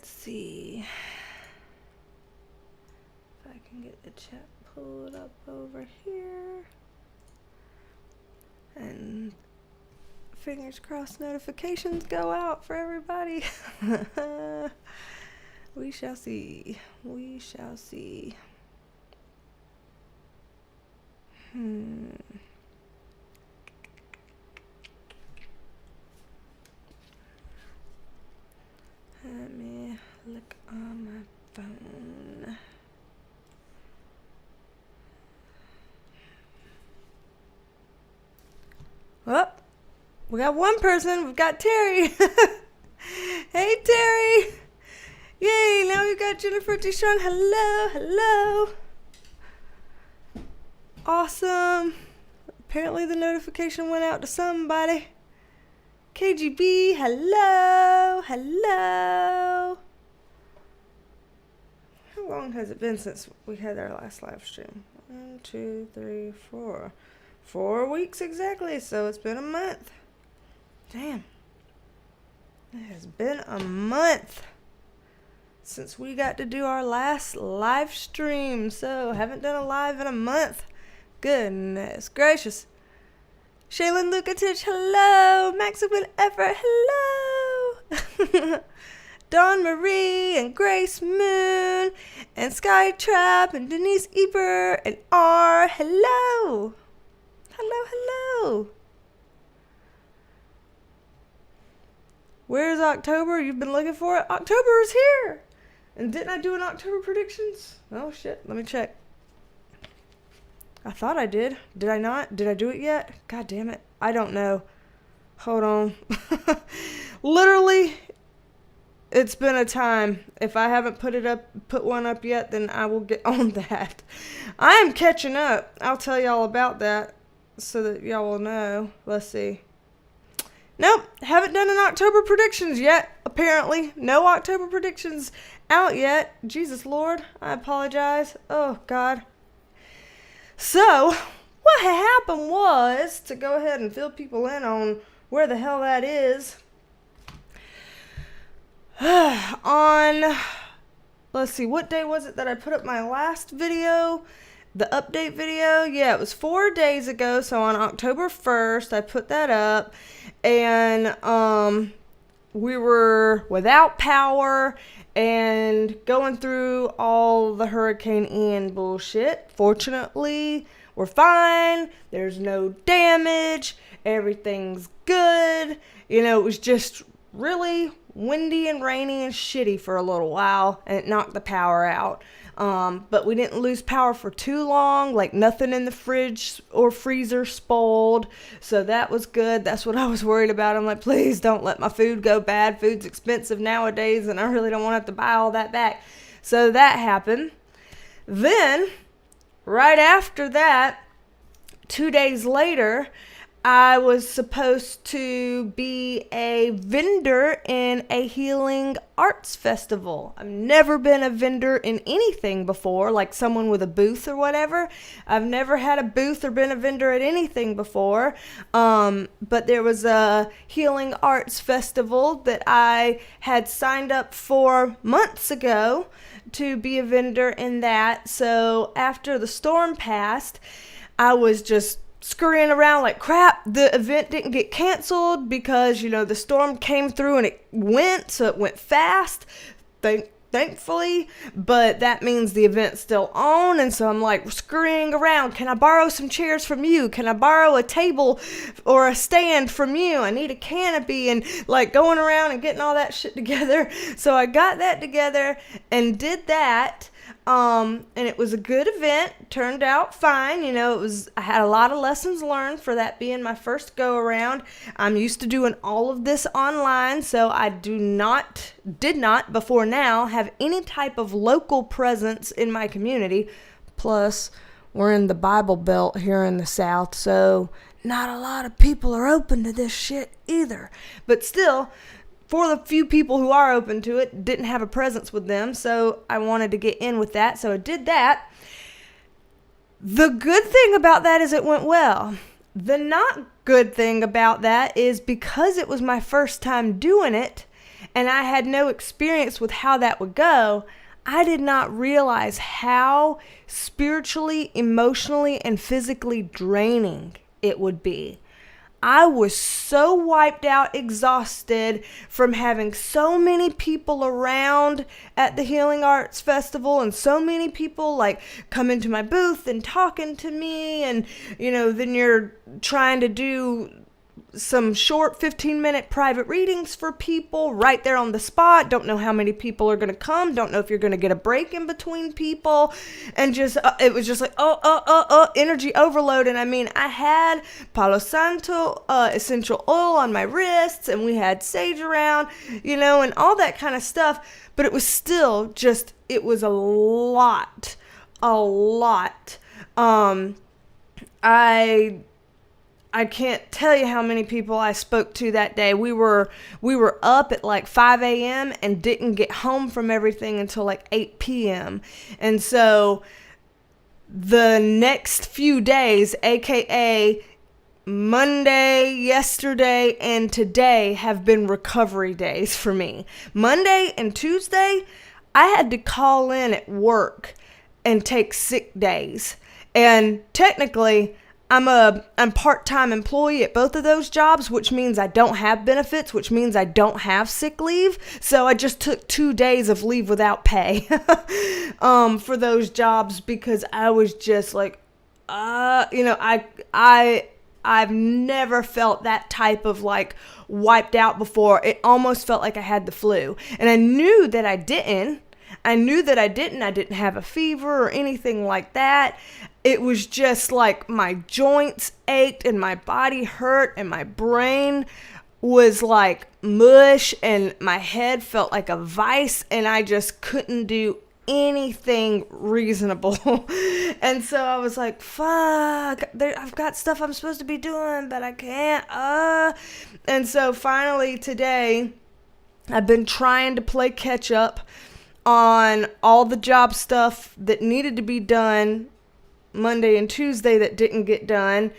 Let's see if I can get the chat pulled up over here. And fingers crossed notifications go out for everybody. We shall see. We shall see. Let me look on my phone. Well, we got one person. We've got Terry. Hey, Terry. Yay, now we've got Jennifer Deshawn. Hello, hello. Awesome. Apparently the notification went out to somebody. KGB, hello, hello. How long has it been since we had our last live stream? 1, 2, 3, 4. 4 weeks exactly, so it's been a month. Damn. It has been a month since we got to do our last live stream. So, haven't done a live in a month. Goodness gracious. Shaylin Lukatich, hello. Maximum Effort, hello. Dawn Marie and Grace Moon and Sky Trap and Denise Eber and R, hello. Hello, hello. Where's October? You've been looking for it? October is here. And didn't I do an October predictions? Oh, shit. Let me check. I thought I did. Did I not? Did I do it yet? God damn it. I don't know. Hold on. Literally, it's been a time. If I haven't put one up yet, then I will get on that. I am catching up. I'll tell y'all about that so that y'all will know. Let's see. Nope, haven't done an October predictions yet, apparently. No October predictions out yet. Jesus Lord, I apologize. Oh, God. So, what happened was, to go ahead and fill people in on where the hell that is, let's see, what day was it that I put up my last video? The update video? Yeah, it was 4 days ago, so on October 1st, I put that up, and we were without power and going through all the Hurricane Ian bullshit. Fortunately, we're fine. There's no damage. Everything's good. You know, it was just really windy and rainy and shitty for a little while, and it knocked the power out. But we didn't lose power for too long, like nothing in the fridge or freezer spoiled, so that was good. That's what I was worried about. I'm like, please don't let my food go bad. Food's expensive nowadays, and I really don't want to have to buy all that back. So that happened. Then, right after that, 2 days later, I was supposed to be a vendor in a healing arts festival. I've never been a vendor in anything before, like someone with a booth or whatever. I've never had a booth or been a vendor at anything before. But there was a healing arts festival that I had signed up for months ago to be a vendor in that. So after the storm passed, I was just scurrying around like crap. The event didn't get canceled because, you know, the storm came through and it went, so it went fast, thankfully, but that means the event's still on, and so I'm like scurrying around. Can I borrow some chairs from you? Can I borrow a table or a stand from you? I need a canopy, and like going around and getting all that shit together. So I got that together and did that. And it was a good event, turned out fine. You know, I had a lot of lessons learned for that being my first go around. I'm used to doing all of this online, so I did not before now have any type of local presence in my community. Plus, we're in the Bible Belt here in the South, so not a lot of people are open to this shit either. But still, for the few people who are open to it, didn't have a presence with them, so I wanted to get in with that, so I did that. The good thing about that is it went well. The not good thing about that is because it was my first time doing it, and I had no experience with how that would go, I did not realize how spiritually, emotionally, and physically draining it would be. I was so wiped out, exhausted from having so many people around at the Healing Arts Festival, and so many people like come into my booth and talking to me, and then you're trying to do some short 15-minute private readings for people right there on the spot. Don't know how many people are going to come. Don't know if you're going to get a break in between people. And just, it was just like, energy overload. And I mean, I had Palo Santo essential oil on my wrists, and we had sage around, and all that kind of stuff. But it was still just, it was a lot. I can't tell you how many people I spoke to that day. We were up at like 5 a.m. and didn't get home from everything until like 8 p.m. And so the next few days, aka Monday, yesterday, and today, have been recovery days for me. Monday and Tuesday, I had to call in at work and take sick days. And technically, I'm part-time employee at both of those jobs, which means I don't have benefits, which means I don't have sick leave. So I just took 2 days of leave without pay for those jobs, because I was just like, I've never felt that type of like wiped out before. It almost felt like I had the flu, and I knew that I didn't. I didn't have a fever or anything like that. It was just like my joints ached and my body hurt and my brain was like mush and my head felt like a vice, and I just couldn't do anything reasonable. And so I was like, fuck, I've got stuff I'm supposed to be doing, but I can't. And so finally today, I've been trying to play catch up on all the job stuff that needed to be done Monday and Tuesday that didn't get done,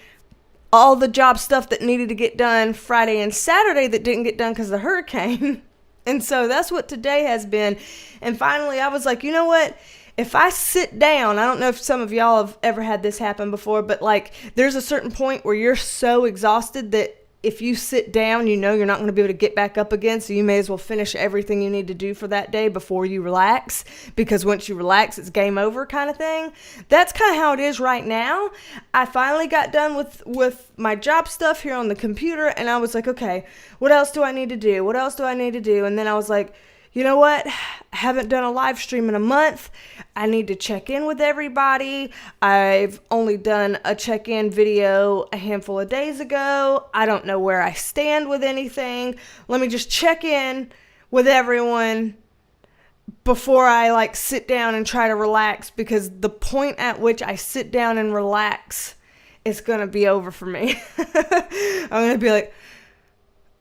all the job stuff that needed to get done Friday and Saturday that didn't get done because of the hurricane. And so that's what today has been. And finally I was like, you know what? If I sit down, I don't know if some of y'all have ever had this happen before, but like there's a certain point where you're so exhausted that if you sit down, you're not going to be able to get back up again. So you may as well finish everything you need to do for that day before you relax, because once you relax, it's game over kind of thing. That's kind of how it is right now. I finally got done with my job stuff here on the computer, and I was like, okay, what else do I need to do? And then I was like, you know what? I haven't done a live stream in a month. I need to check in with everybody. I've only done a check-in video a handful of days ago. I don't know where I stand with anything. Let me just check in with everyone before I like sit down and try to relax, because the point at which I sit down and relax is going to be over for me. I'm going to be like,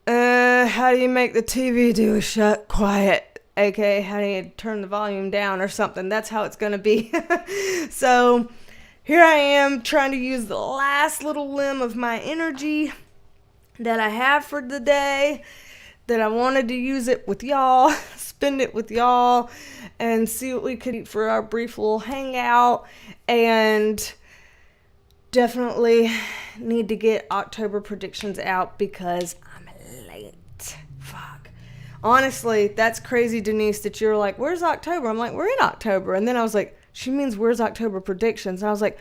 how do you make the TV do a shut quiet? Okay, how do you turn the volume down or something? That's how it's going to be. So here I am trying to use the last little limb of my energy that I have for the day, that I wanted to use it with y'all, spend it with y'all, and see what we could eat for our brief little hangout. And definitely need to get October predictions out because I'm late. Fuck. Honestly, that's crazy, Denise, that you're like, where's October? I'm like, we're in October. And then I was like, she means where's October predictions? And I was like,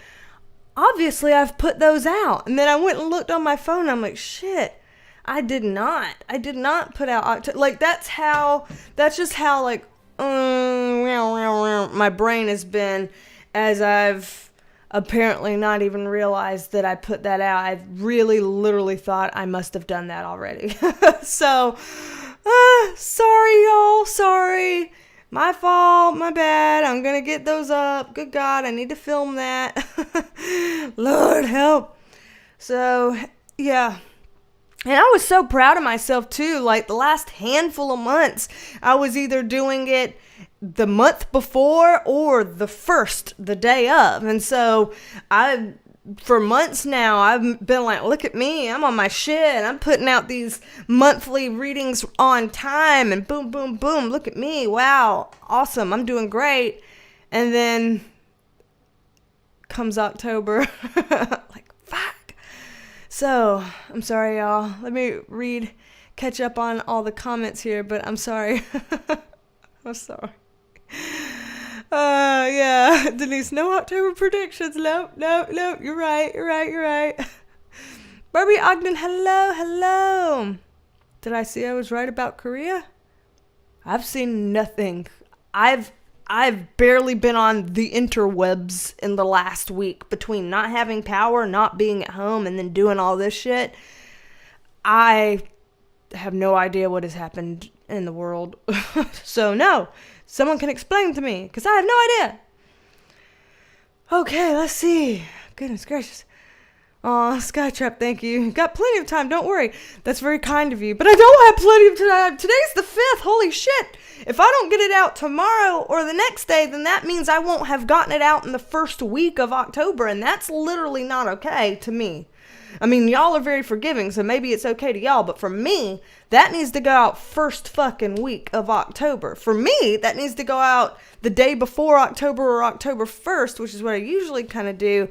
obviously I've put those out. And then I went and looked on my phone. And I'm like, shit, I did not put out October. Like, that's just how like, my brain has been, as I've apparently not even realized that I put that out. I really literally thought I must have done that already. So, sorry y'all, sorry. My fault, my bad. I'm gonna get those up. Good God, I need to film that. Lord help. So, yeah. And I was so proud of myself too. Like the last handful of months, I was either doing it the month before or the day of. And so for months now, I've been like, look at me, I'm on my shit. I'm putting out these monthly readings on time and boom, boom, boom. Look at me. Wow. Awesome. I'm doing great. And then comes October. Like, fuck. So, I'm sorry, y'all. Let me catch up on all the comments here, but I'm sorry. I'm sorry. Yeah, Denise, no October predictions. Nope, you're right. Barbie Ogden, hello. Did I see I was right about Korea? I've seen nothing. I've barely been on the interwebs in the last week between not having power, not being at home, and then doing all this shit. I have no idea what has happened in the world. So no, someone can explain to me, because I have no idea. Okay, let's see. Goodness gracious. Aw, Skytrap, thank you. Got plenty of time, don't worry. That's very kind of you. But I don't have plenty of time. Today's the 5th, holy shit. If I don't get it out tomorrow or the next day, then that means I won't have gotten it out in the first week of October, and that's literally not okay to me. I mean, y'all are very forgiving, so maybe it's okay to y'all, but for me, that needs to go out first fucking week of October. For me, that needs to go out the day before October or October 1st, which is what I usually kind of do.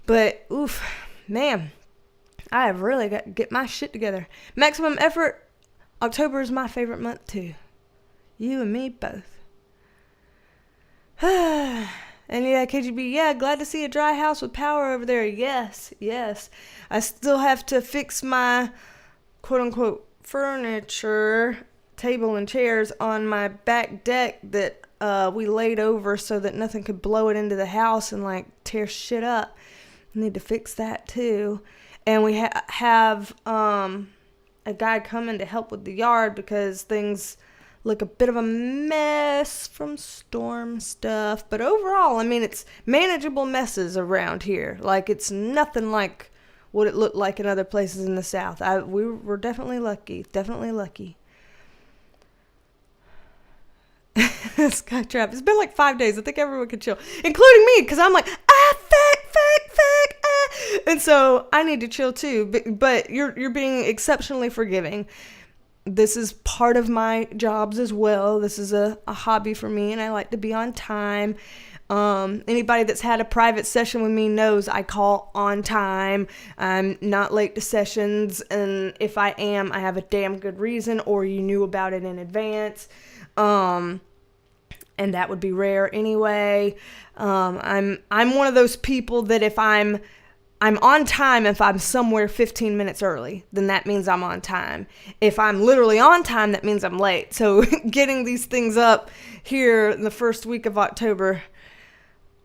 But, oof, man, I have really got to get my shit together. Maximum effort, October is my favorite month, too. You and me both. And yeah, KGB, yeah, glad to see a dry house with power over there. Yes. I still have to fix my quote-unquote furniture, table and chairs on my back deck that we laid over so that nothing could blow it into the house and, like, tear shit up. Need to fix that too. And we have a guy coming to help with the yard because things look a bit of a mess from storm stuff. But overall, I mean, it's manageable messes around here. Like, it's nothing like what it looked like in other places in the South. We were definitely lucky. Skytrap. It's been like 5 days. I think everyone could chill, including me, because I'm like, fuck. And so I need to chill too. But you're being exceptionally forgiving. This is part of my jobs as well. This is a hobby for me, and I like to be on time. Anybody that's had a private session with me knows I call on time. I'm not late to sessions, and if I am, I have a damn good reason, or you knew about it in advance. And that would be rare anyway. I'm one of those people that if I'm on time if I'm somewhere 15 minutes early, then that means I'm on time. If I'm literally on time, that means I'm late. So getting these things up here in the first week of October,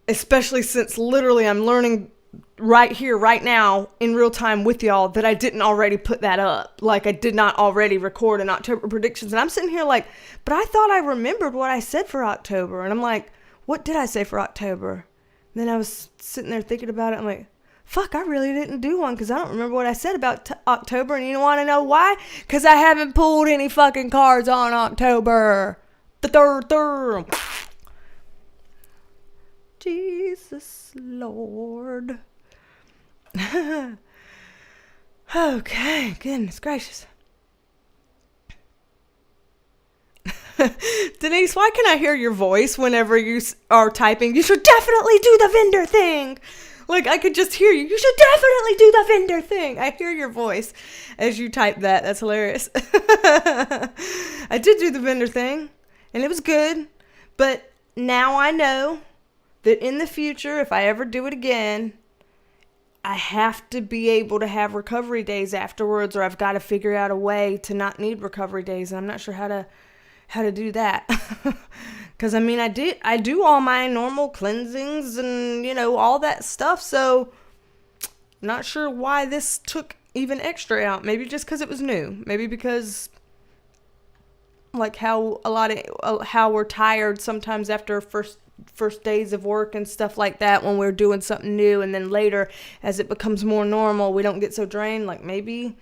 especially since literally I'm learning right here, right now, in real time with y'all that I didn't already put that up. Like, I did not already record an October predictions. And I'm sitting here like, but I thought I remembered what I said for October. And I'm like, what did I say for October? And then I was sitting there thinking about it. I'm like, fuck, I really didn't do one because I don't remember what I said about October. And you want to know why? Because I haven't pulled any fucking cards on October. The third. Jesus Lord. Okay, goodness gracious. Denise, why can I hear your voice whenever you are typing? You should definitely do the vendor thing. Like, I could just hear you. You should definitely do the vendor thing. I hear your voice as you type that. That's hilarious. I did do the vendor thing, and it was good. But now I know that in the future, if I ever do it again, I have to be able to have recovery days afterwards, or I've got to figure out a way to not need recovery days. And I'm not sure how to do that. Because, I mean, I do all my normal cleansings and, all that stuff. So, not sure why this took even extra out. Maybe just because it was new. Maybe because, like, how we're tired sometimes after first days of work and stuff like that when we're doing something new. And then later, as it becomes more normal, we don't get so drained. Like, maybe,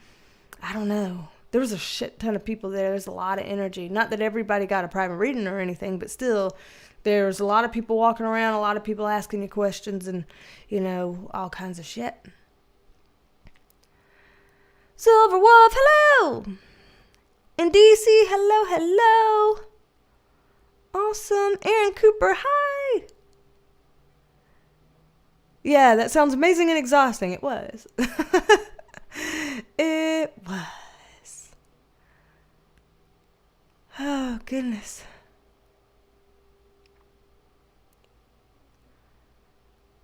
I don't know. There was a shit ton of people there. There's a lot of energy. Not that everybody got a private reading or anything, but still, There's a lot of people walking around, a lot of people asking you questions and, all kinds of shit. Silver Wolf, hello! In DC, hello. Awesome. Aaron Cooper, hi! Yeah, that sounds amazing and exhausting. It was. It was. Oh, goodness.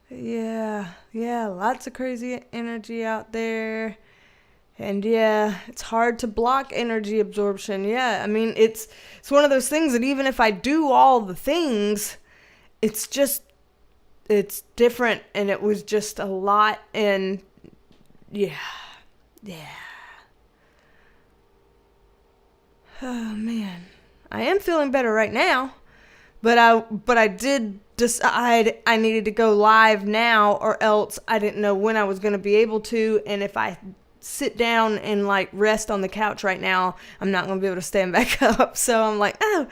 Yeah, lots of crazy energy out there. And yeah, it's hard to block energy absorption. Yeah, I mean, it's one of those things that even if I do all the things, it's different, and it was just a lot, and yeah. Oh man, I am feeling better right now, but I did decide I needed to go live now, or else I didn't know when I was going to be able to, and if I sit down and like rest on the couch right now, I'm not going to be able to stand back up. So I'm like, oh,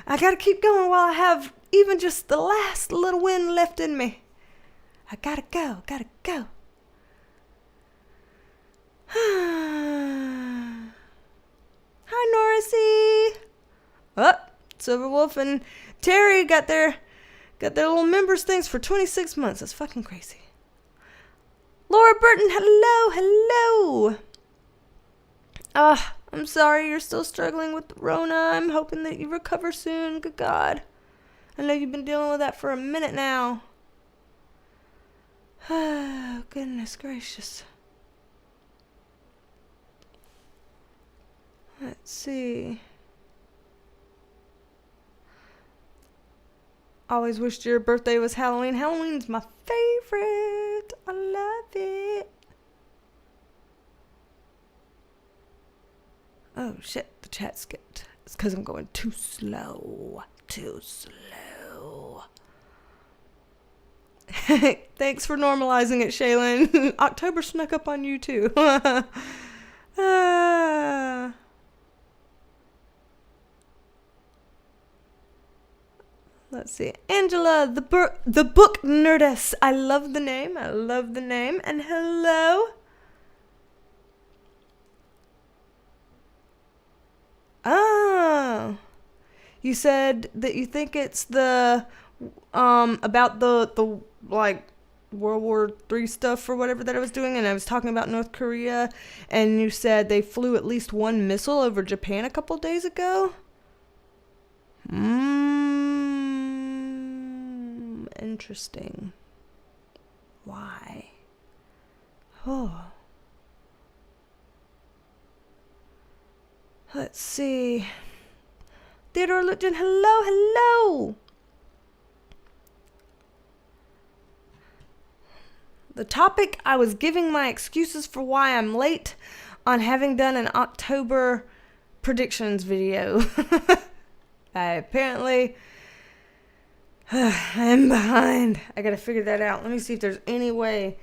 I got to keep going while I have even just the last little wind left in me. I gotta go. Hi, Norrisy. Oh, Silver Wolf and Terry got their little members things for 26 months. That's fucking crazy. Laura Burton, hello. I'm sorry you're still struggling with the Rona. I'm hoping that you recover soon. Good God. I know you've been dealing with that for a minute now. Oh, goodness gracious. Let's see. Always wished your birthday was Halloween. Halloween's my favorite. I love it. Oh, shit. The chat skipped. It's because I'm going too slow. Thanks for normalizing it, Shaylin. October snuck up on you, too. Let's see. Angela, the book nerdess. I love the name. And hello. Oh. You said that you think it's the about the like World War III stuff or whatever that I was doing, and I was talking about North Korea, and you said they flew at least one missile over Japan a couple days ago. Interesting. Why? Oh. Let's see. Theodore Lipton, hello. The topic, I was giving my excuses for why I'm late on having done an October predictions video. I am behind. I gotta figure that out. Let me see if there's any way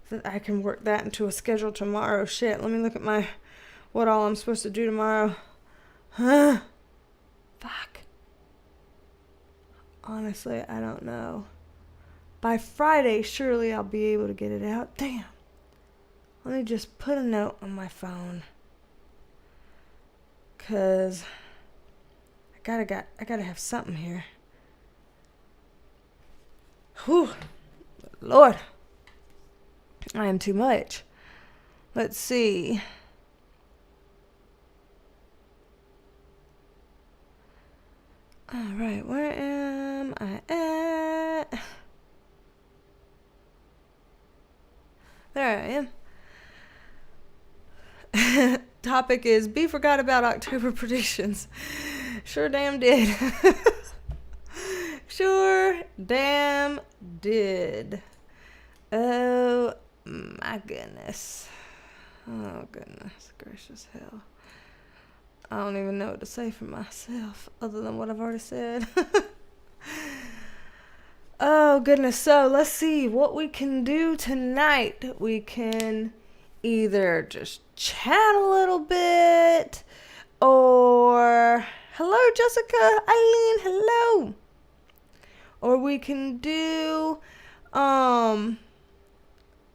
that I can work that into a schedule tomorrow. Shit, let me look at what all I'm supposed to do tomorrow. Fuck. Honestly, I don't know. By Friday, surely I'll be able to get it out. Damn. Let me just put a note on my phone. 'Cause I gotta have something here. Whew. Lord. I am too much. Let's see. Alright, where am I at? There I am. Topic is, B forgot about October predictions. Sure damn did. Sure damn did. Oh my goodness. Oh goodness gracious hell. I don't even know what to say for myself other than what I've already said. Oh goodness. So let's see what we can do tonight. We can either just chat a little bit, or hello Jessica, Eileen, hello. Or we can do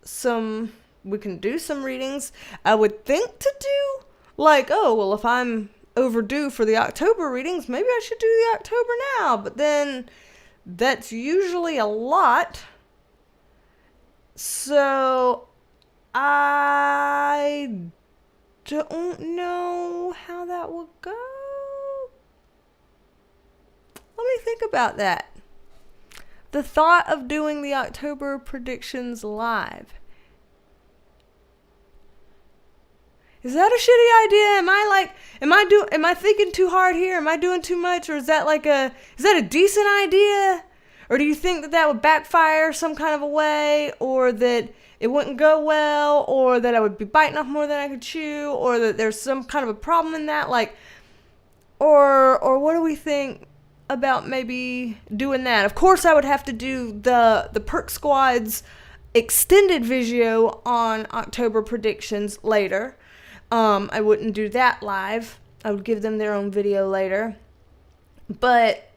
some readings. I would think to do like, oh, well, if I'm overdue for the October readings, maybe I should do the October now. But then that's usually a lot. So I don't know how that will go. Let me think about that. The thought of doing the October predictions live. Is that a shitty idea? Am I thinking too hard here? Am I doing too much? Or is that a decent idea? Or do you think that would backfire some kind of a way? Or that it wouldn't go well? Or that I would be biting off more than I could chew? Or that there's some kind of a problem in that? Or what do we think about maybe doing that? Of course, I would have to do the Perk Squad's extended video on October predictions later. I wouldn't do that live. I would give them their own video later. But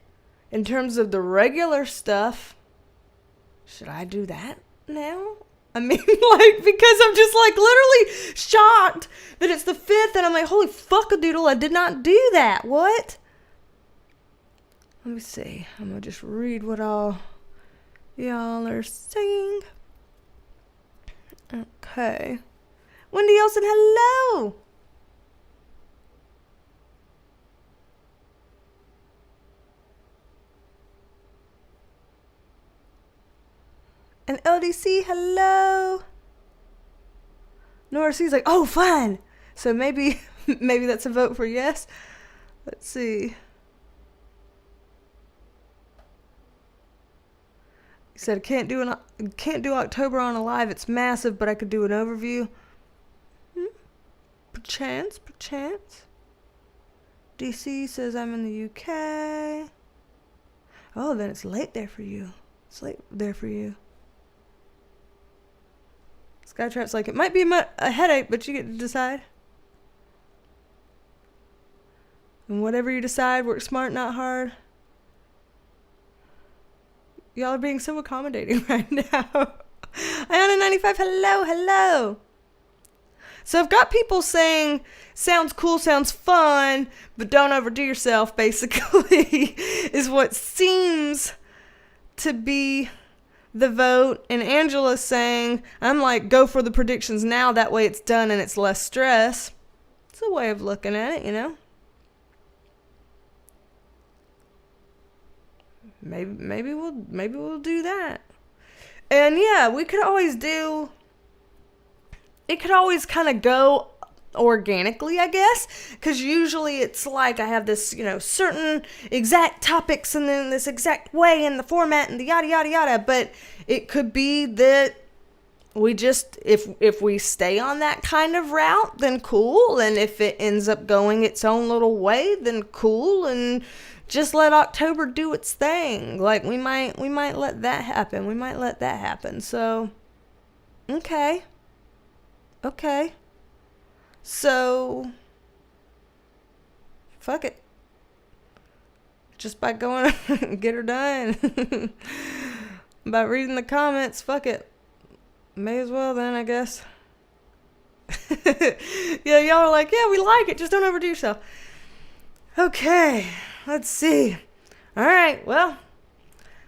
in terms of the regular stuff, should I do that now? I mean, because I'm just literally shocked that it's the 5th and I'm like, holy fuck-a-doodle, I did not do that. What? Let me see. I'm going to just read what all y'all are saying. Okay. Wendy Olsen, hello. And LDC, hello. Nora C's like, oh, fine. So maybe that's a vote for yes. Let's see. He said, can't do October on a live. It's massive, but I could do an overview. Perchance. DC says I'm in the UK. Oh, then it's late there for you. Skytrap's like, it might be a headache, but you get to decide. And whatever you decide, work smart, not hard. Y'all are being so accommodating right now. Iona95, hello. So I've got people saying, sounds cool, sounds fun, but don't overdo yourself, basically, is what seems to be the vote. And Angela's saying, I'm like, go for the predictions now, that way it's done and it's less stress. It's a way of looking at it, you know? Maybe we'll do that. And yeah, we could always do... It could always kind of go organically, I guess, because usually it's like I have this, certain exact topics and then this exact way and the format and the yada, yada, yada. But it could be that we just, if we stay on that kind of route, then cool. And if it ends up going its own little way, then cool. And just let October do its thing. Like we might let that happen. So, okay. So, fuck it. Just by going, get her done. By reading the comments, fuck it. May as well then, I guess. Yeah, y'all are like, yeah, we like it. Just don't overdo yourself. Okay, let's see. All right, well,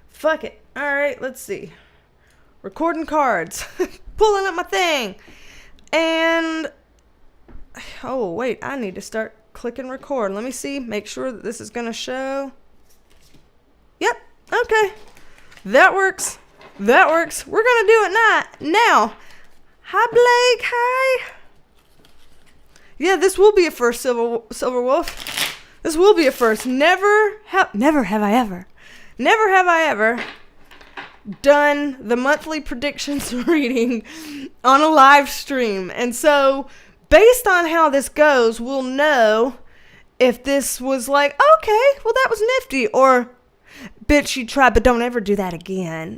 fuck it. All right, let's see. Recording cards. Pulling up my thing. And, oh, wait, I need to start clicking record. Let me see, make sure that this is going to show. Yep, okay. That works. We're going to do it now. Hi, Blake, hi. Yeah, this will be a first, Silver Wolf. This will be a first. Never have I ever done the monthly predictions reading on a live stream. And so based on how this goes, we'll know if this was like, okay, well, that was nifty, or bitch, you tried, but don't ever do that again.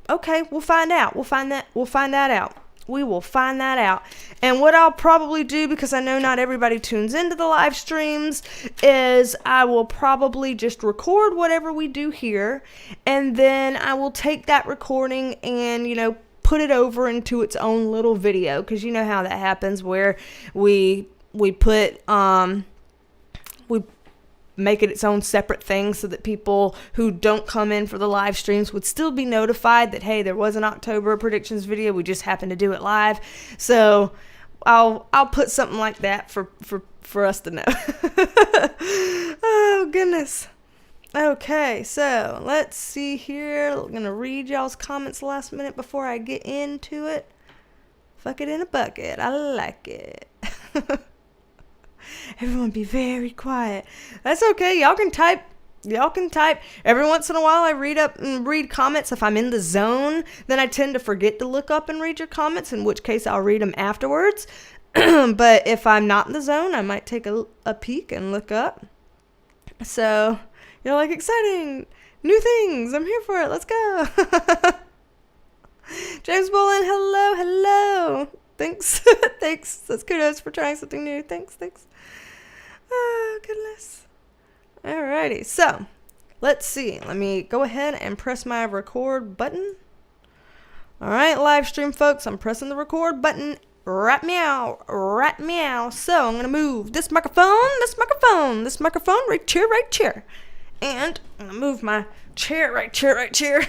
Okay, we'll find out. We'll find that out. We will find that out. And what I'll probably do, because I know not everybody tunes into the live streams, is I will probably just record whatever we do here, and then I will take that recording and, you know, put it over into its own little video, because you know how that happens, where we put we make it its own separate thing so that people who don't come in for the live streams would still be notified that, hey, there was an October predictions video, we just happened to do it live. So I'll put something like that for us to know. Oh goodness. Okay, so let's see here. I'm gonna read y'all's comments last minute before I get into it. Fuck it in a bucket. I like it. Everyone be very quiet. That's okay. Y'all can type. Every once in a while I read comments. If I'm in the zone, then I tend to forget to look up and read your comments, in which case I'll read them afterwards. But if I'm not in the zone, I might take a peek and look up. So, you're like, exciting, new things. I'm here for it. Let's go. James Bolin, hello. Thanks. Thanks. That's kudos for trying something new. Thanks. Oh, goodness. Alrighty. So, let's see. Let me go ahead and press my record button. Alright, live stream folks. I'm pressing the record button. Right meow. So, I'm going to move this microphone, right chair. And I'm going to move my chair, right chair.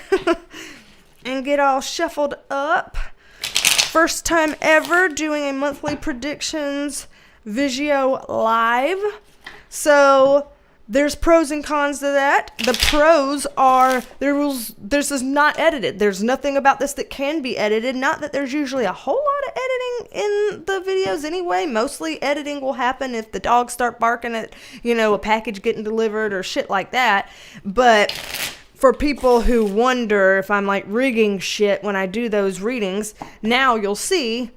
And get all shuffled up. First time ever doing a monthly predictions Visio live. So there's pros and cons to that. The pros are this is not edited. There's nothing about this that can be edited. Not that there's usually a whole lot of editing in the videos anyway. Mostly editing will happen if the dogs start barking at, a package getting delivered or shit like that. But for people who wonder if I'm like rigging shit when I do those readings, now you'll see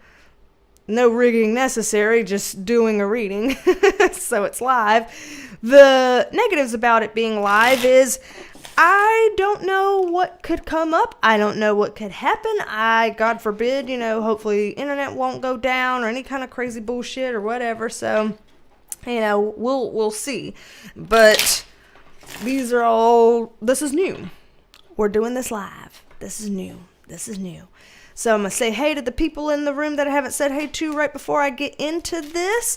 no rigging necessary, just doing a reading. So it's live. The negatives about it being live is I don't know what could come up. I don't know what could happen. God forbid, hopefully internet won't go down or any kind of crazy bullshit or whatever. So, we'll see. But this is new. We're doing this live. This is new. So I'm going to say hey to the people in the room that I haven't said hey to right before I get into this.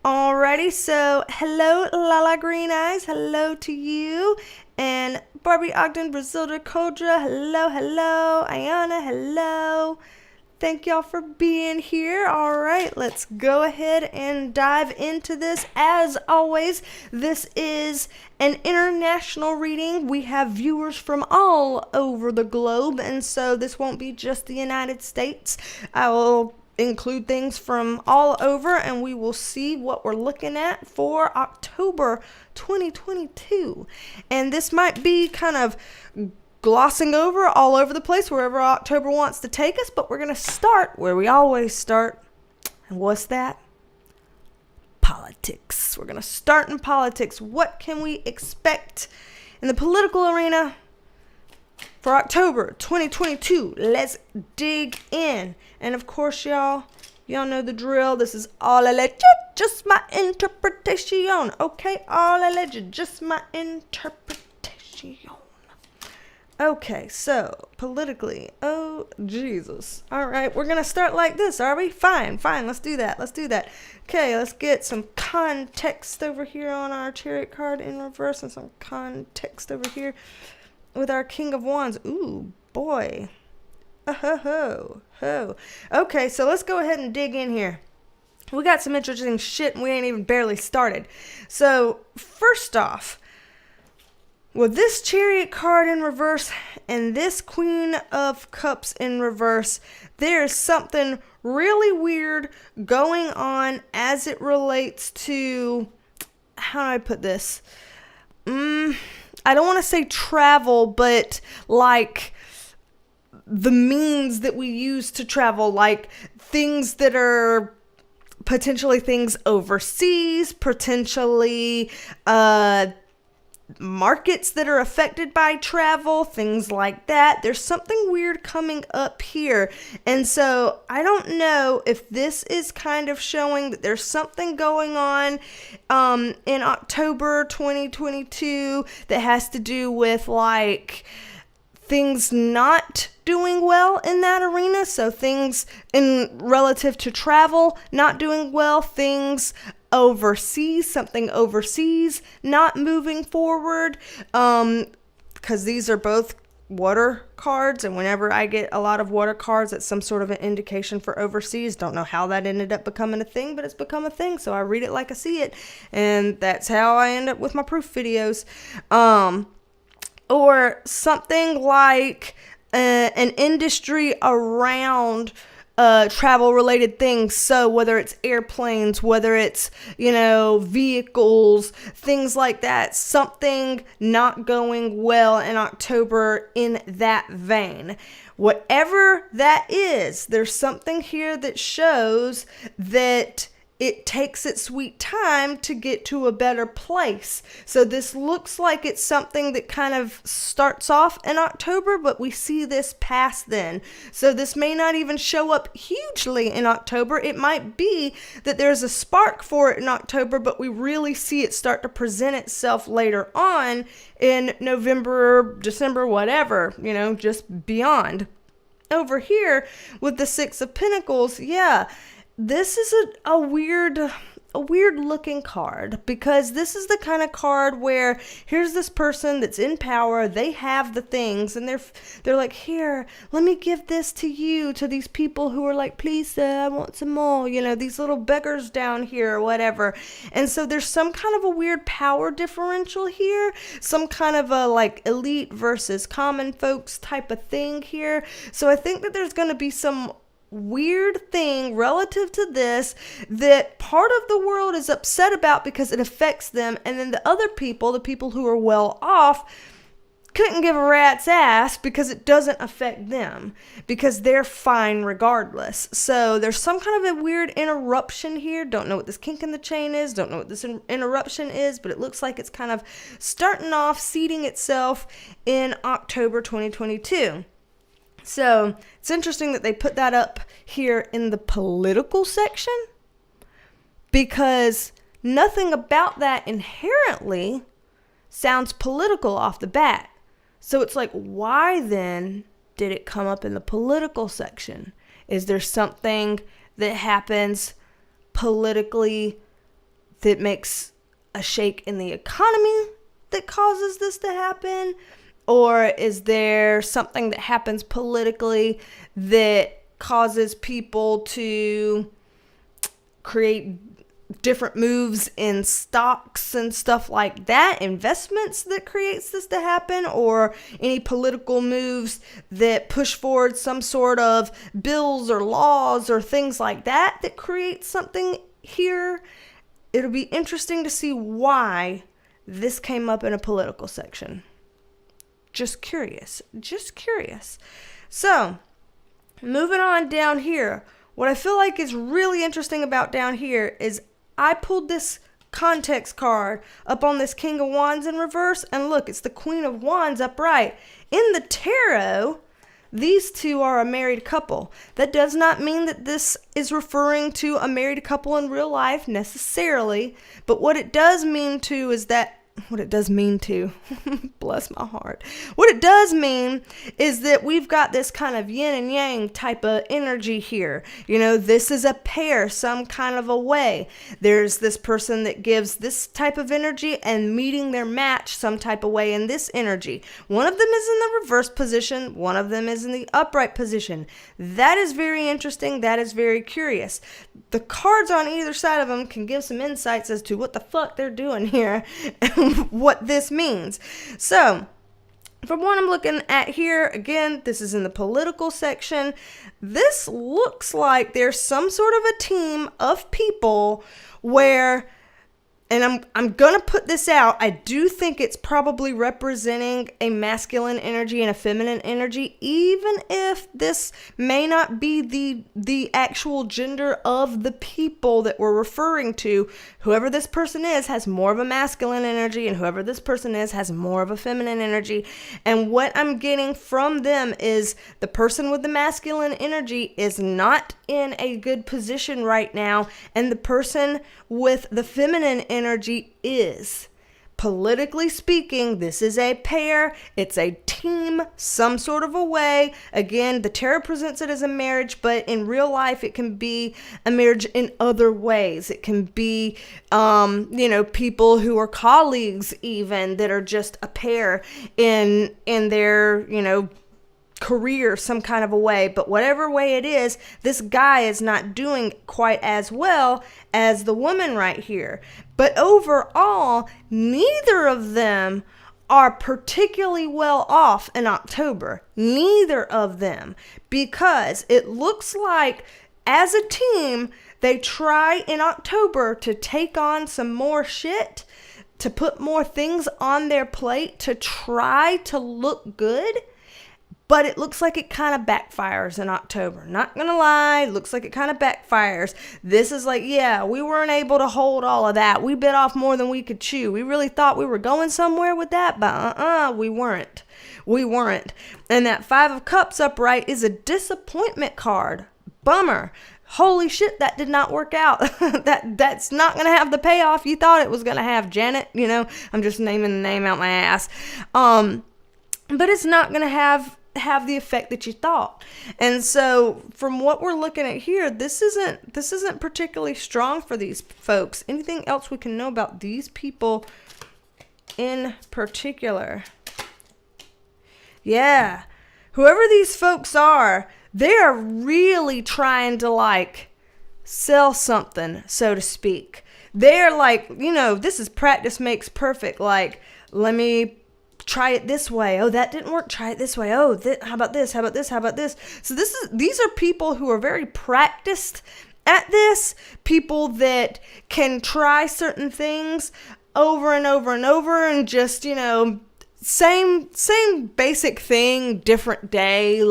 Alrighty, so hello, Lala Green Eyes. Hello to you. And Barbie Ogden, Brazilda Kodra. Hello. Ayana, hello. Thank y'all for being here. All right, let's go ahead and dive into this. As always, this is an international reading. We have viewers from all over the globe, and so this won't be just the United States. I will include things from all over, and we will see what we're looking at for October 2022. And this might be kind of glossing over all over the place wherever October wants to take us, but we're going to start where we always start. And what's that? Politics. We're going to start in politics. What can we expect in the political arena for October 2022? Let's dig in. And of course, y'all know the drill. This is all alleged, just my interpretation. Okay, all alleged, just my interpretation. Okay, so, politically, oh, Jesus. All right, we're going to start like this, are we? Fine, let's do that. Okay, let's get some context over here on our Chariot card in reverse and some context over here with our King of Wands. Ooh, boy. Ho. Okay, so let's go ahead and dig in here. We got some interesting shit and we ain't even barely started. So, first off, with this Chariot card in reverse and this Queen of Cups in reverse, there's something really weird going on as it relates to, how do I put this? I don't want to say travel, but like the means that we use to travel, like things that are potentially things overseas, potentially, markets that are affected by travel, things like that. There's something weird coming up here. And so I don't know if this is kind of showing that there's something going on in October 2022 that has to do with like things not doing well in that arena. So things in relative to travel not doing well, things overseas, something overseas not moving forward, because these are both water cards, and whenever I get a lot of water cards, it's some sort of an indication for overseas. Don't know how that ended up becoming a thing, but it's become a thing, so I read it like I see it, and that's how I end up with my proof videos. Or something like an industry around travel related things. So whether it's airplanes, whether it's, vehicles, things like that, something not going well in October in that vein. Whatever that is, there's something here that shows that it takes its sweet time to get to a better place. So this looks like it's something that kind of starts off in October, but we see this past then. So this may not even show up hugely in October. It might be that there's a spark for it in October, but we really see it start to present itself later on in November, December, whatever, just beyond. Over here with the Six of Pentacles, this is a weird looking card, because this is the kind of card where here's this person that's in power, they have the things, and they're like, here, let me give this to you, to these people who are like, please sir, I want some more, these little beggars down here or whatever. And so there's some kind of a weird power differential here, some kind of a like elite versus common folks type of thing here. So I think that there's going to be some weird thing relative to this that part of the world is upset about because it affects them, and then the other people, the people who are well off, couldn't give a rat's ass because it doesn't affect them, because they're fine regardless. So there's some kind of a weird interruption here. Don't know what this kink in the chain is, don't know what this interruption is, but it looks like it's kind of starting off, seeding itself in October 2022. So it's interesting that they put that up here in the political section, because nothing about that inherently sounds political off the bat. So it's like, why then did it come up in the political section? Is there something that happens politically that makes a shake in the economy that causes this to happen? Or is there something that happens politically that causes people to create different moves in stocks and stuff like that, investments that creates this to happen, or any political moves that push forward some sort of bills or laws or things like that that create something here? It'll be interesting to see why this came up in a political section. Just curious. So, moving on down here. What I feel like is really interesting about down here is I pulled this context card up on this King of Wands in reverse, and look, it's the Queen of Wands upright. In the tarot, these two are a married couple. That does not mean that this is referring to a married couple in real life necessarily, but what it does mean to is that bless my heart. What it does mean is that we've got this kind of yin and yang type of energy here. This is a pair some kind of a way. There's this person that gives this type of energy and meeting their match some type of way in this energy. One of them is in the reverse position. One of them is in the upright position. That is very interesting. That is very curious. The cards on either side of them can give some insights as to what the fuck they're doing here and what this means. So, from what I'm looking at here, again, this is in the political section. This looks like there's some sort of a team of people where and I'm going to put this out. I do think it's probably representing a masculine energy and a feminine energy, even if this may not be the actual gender of the people that we're referring to. Whoever this person is has more of a masculine energy, and whoever this person is has more of a feminine energy. And what I'm getting from them is the person with the masculine energy is not in a good position right now, and the person with the feminine energy is. Politically speaking, this is a pair, it's a team, some sort of a way. Again, the tarot presents it as a marriage, but in real life, it can be a marriage in other ways. It can be, people who are colleagues even, that are just a pair in their, career some kind of a way. But whatever way it is, this guy is not doing quite as well as the woman right here. But overall, neither of them are particularly well off in October. Neither of them. Because it looks like as a team, they try in October to take on some more shit, to put more things on their plate, to try to look good. But it looks like it kind of backfires in October. Not gonna lie, looks like it kind of backfires. This is like, yeah, we weren't able to hold all of that. We bit off more than we could chew. We really thought we were going somewhere with that, but we weren't. We weren't. And that Five of Cups upright is a disappointment card. Bummer. Holy shit, that did not work out. That's not going to have the payoff you thought it was going to have, Janet. I'm just naming the name out my ass. But it's not going to have the effect that you thought. And so from what we're looking at here, this isn't particularly strong for these folks. Anything else we can know about these people in particular? Yeah, whoever these folks are, they are really trying to sell something, so to speak. They're this is practice makes perfect. Let me try it this way. Oh, that didn't work. Try it this way. Oh, how about this? How about this? How about this? So these are people who are very practiced at this. People that can try certain things over and over and over, and just, same basic thing, different day.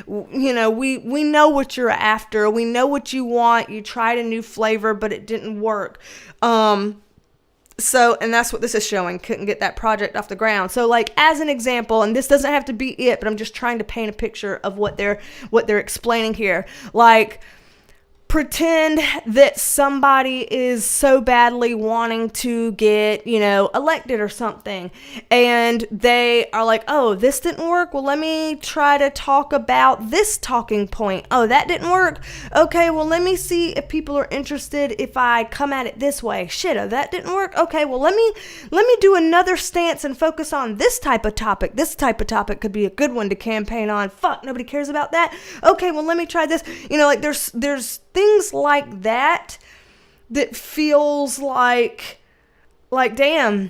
We know what you're after. We know what you want. You tried a new flavor, but it didn't work. And that's what this is showing. Couldn't get that project off the ground. So as an example, and this doesn't have to be it, but I'm just trying to paint a picture of what they're explaining here. Pretend that somebody is so badly wanting to get, elected or something. And they are like, oh, this didn't work. Well, let me try to talk about this talking point. Oh, that didn't work. Okay, well, let me see if people are interested if I come at it this way. Shit, oh, that didn't work. Okay, well, let me do another stance and focus on this type of topic. This type of topic could be a good one to campaign on. Fuck, nobody cares about that. Okay, well, let me try this. There's things like that feels like damn,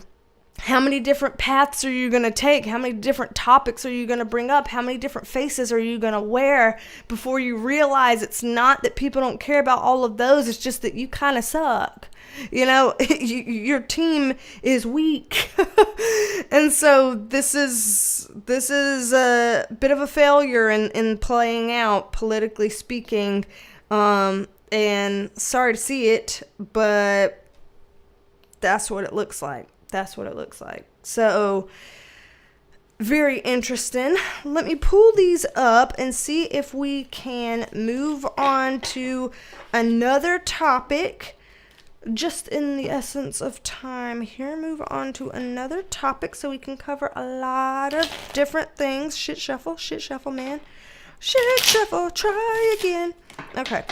how many different paths are you going to take? How many different topics are you going to bring up? How many different faces are you going to wear before you realize it's not that people don't care about all of those. It's just that you kind of suck. Your team is weak. And so this is a bit of a failure in playing out, politically speaking. And sorry to see it, but that's what it looks like. So very interesting. Let me pull these up and see if we can move on to another topic. Just in the essence of time here, move on to another topic so we can cover a lot of different things. Shit shuffle, man. Shit shuffle, try again. Okay,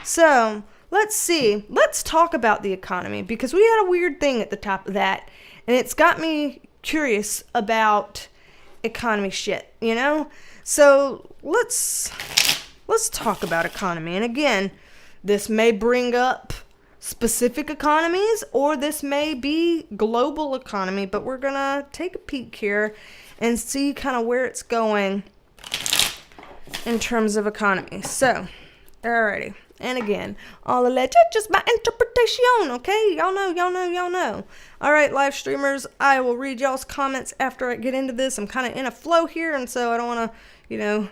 so let's see. Let's talk about the economy, because we had a weird thing at the top of that, and it's got me curious about economy shit, So let's talk about economy. And again, this may bring up specific economies, or this may be global economy, but we're gonna take a peek here and see kind of where it's going in terms of economy. So, alrighty. And again, all alleged, just my interpretation, okay? Y'all know. All right, live streamers, I will read y'all's comments after I get into this. I'm kind of in a flow here, and so I don't want to,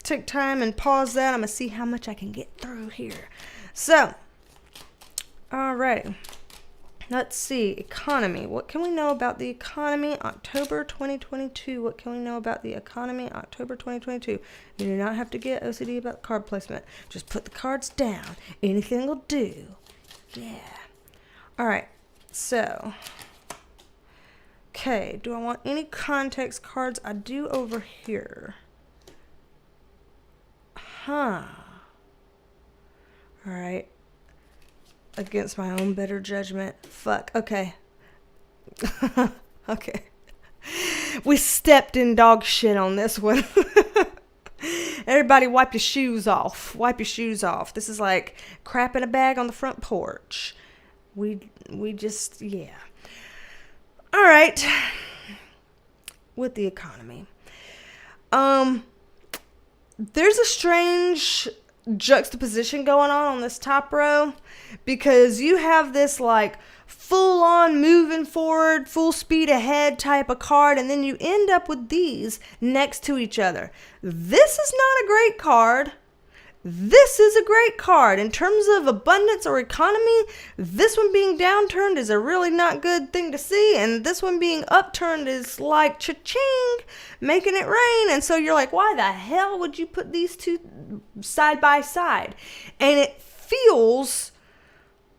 take time and pause that. I'm going to see how much I can get through here. So, all right. Let's see. Economy. What can we know about the economy? October 2022. What can we know about the economy? October 2022. You do not have to get OCD about card placement. Just put the cards down. Anything will do. Yeah. All right. So, okay. Do I want any context cards? I do over here. All right. Against my own better judgment. Fuck. Okay. Okay. We stepped in dog shit on this one. Everybody wipe your shoes off. Wipe your shoes off. This is like crap in a bag on the front porch. We just, yeah. All right. With the economy. There's a strange juxtaposition going on this top row, because you have this like full on moving forward, full speed ahead type of card, and then you end up with these next to each other. This is not a great card. This is a great card. In terms of abundance or economy, this one being downturned is a really not good thing to see, and this one being upturned is like cha-ching, making it rain. And so you're like, why the hell would you put these two side by side? And it feels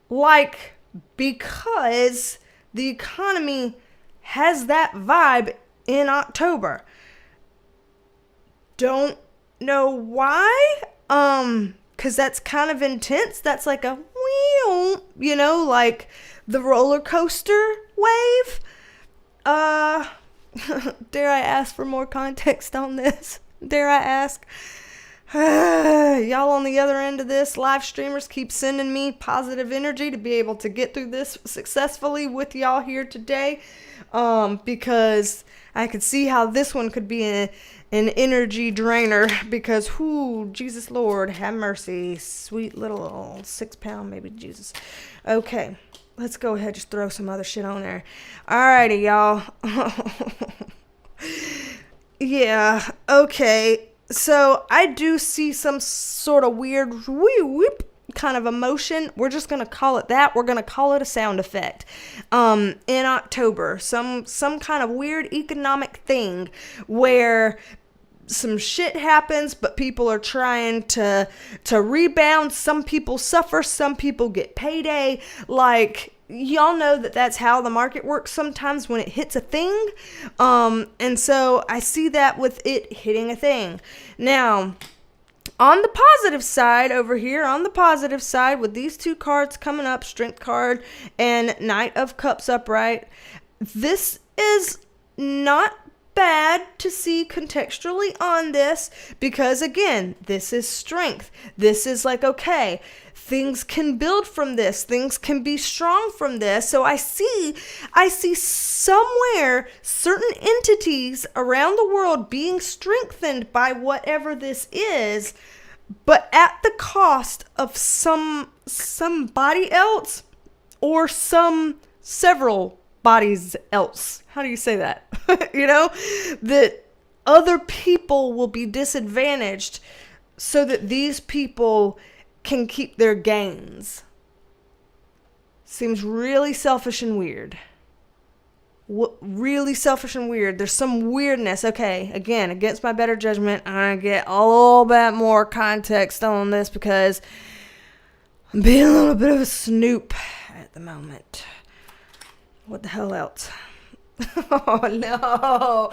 like, because the economy has that vibe in October. Don't know why. Cause that's kind of intense. That's like a wheel, like the roller coaster wave. Dare I ask for more context on this? Dare I ask? Y'all on the other end of this, live streamers, keep sending me positive energy to be able to get through this successfully with y'all here today. Because I could see how this one could be an energy drainer, because Jesus Lord have mercy, sweet little 6 pound maybe Jesus. Okay, let's go ahead, just throw some other shit on there. Alrighty, y'all. Yeah, okay, so I do see some sort of weird whoop kind of emotion. We're just gonna call it that. We're gonna call it a sound effect. In October, some kind of weird economic thing where some shit happens, but people are trying to rebound. Some people suffer, some people get payday. Like, y'all know that's how the market works sometimes when it hits a thing. And so I see that with it hitting a thing. Now, on the positive side over here, on the positive side, with these two cards coming up, Strength card and Knight of Cups upright, this is not bad to see contextually on this, because again, this is strength. This is like, okay, things can build from this, things can be strong from this. So I see somewhere certain entities around the world being strengthened by whatever this is, but at the cost of somebody else, or several bodies else. How do you say that? That other people will be disadvantaged so that these people can keep their gains. Seems really selfish and weird. Really selfish and weird. There's some weirdness. Okay, again, against my better judgment, I'm going to get a little bit more context on this, because I'm being a little bit of a snoop at the moment. What the hell else? Oh, no.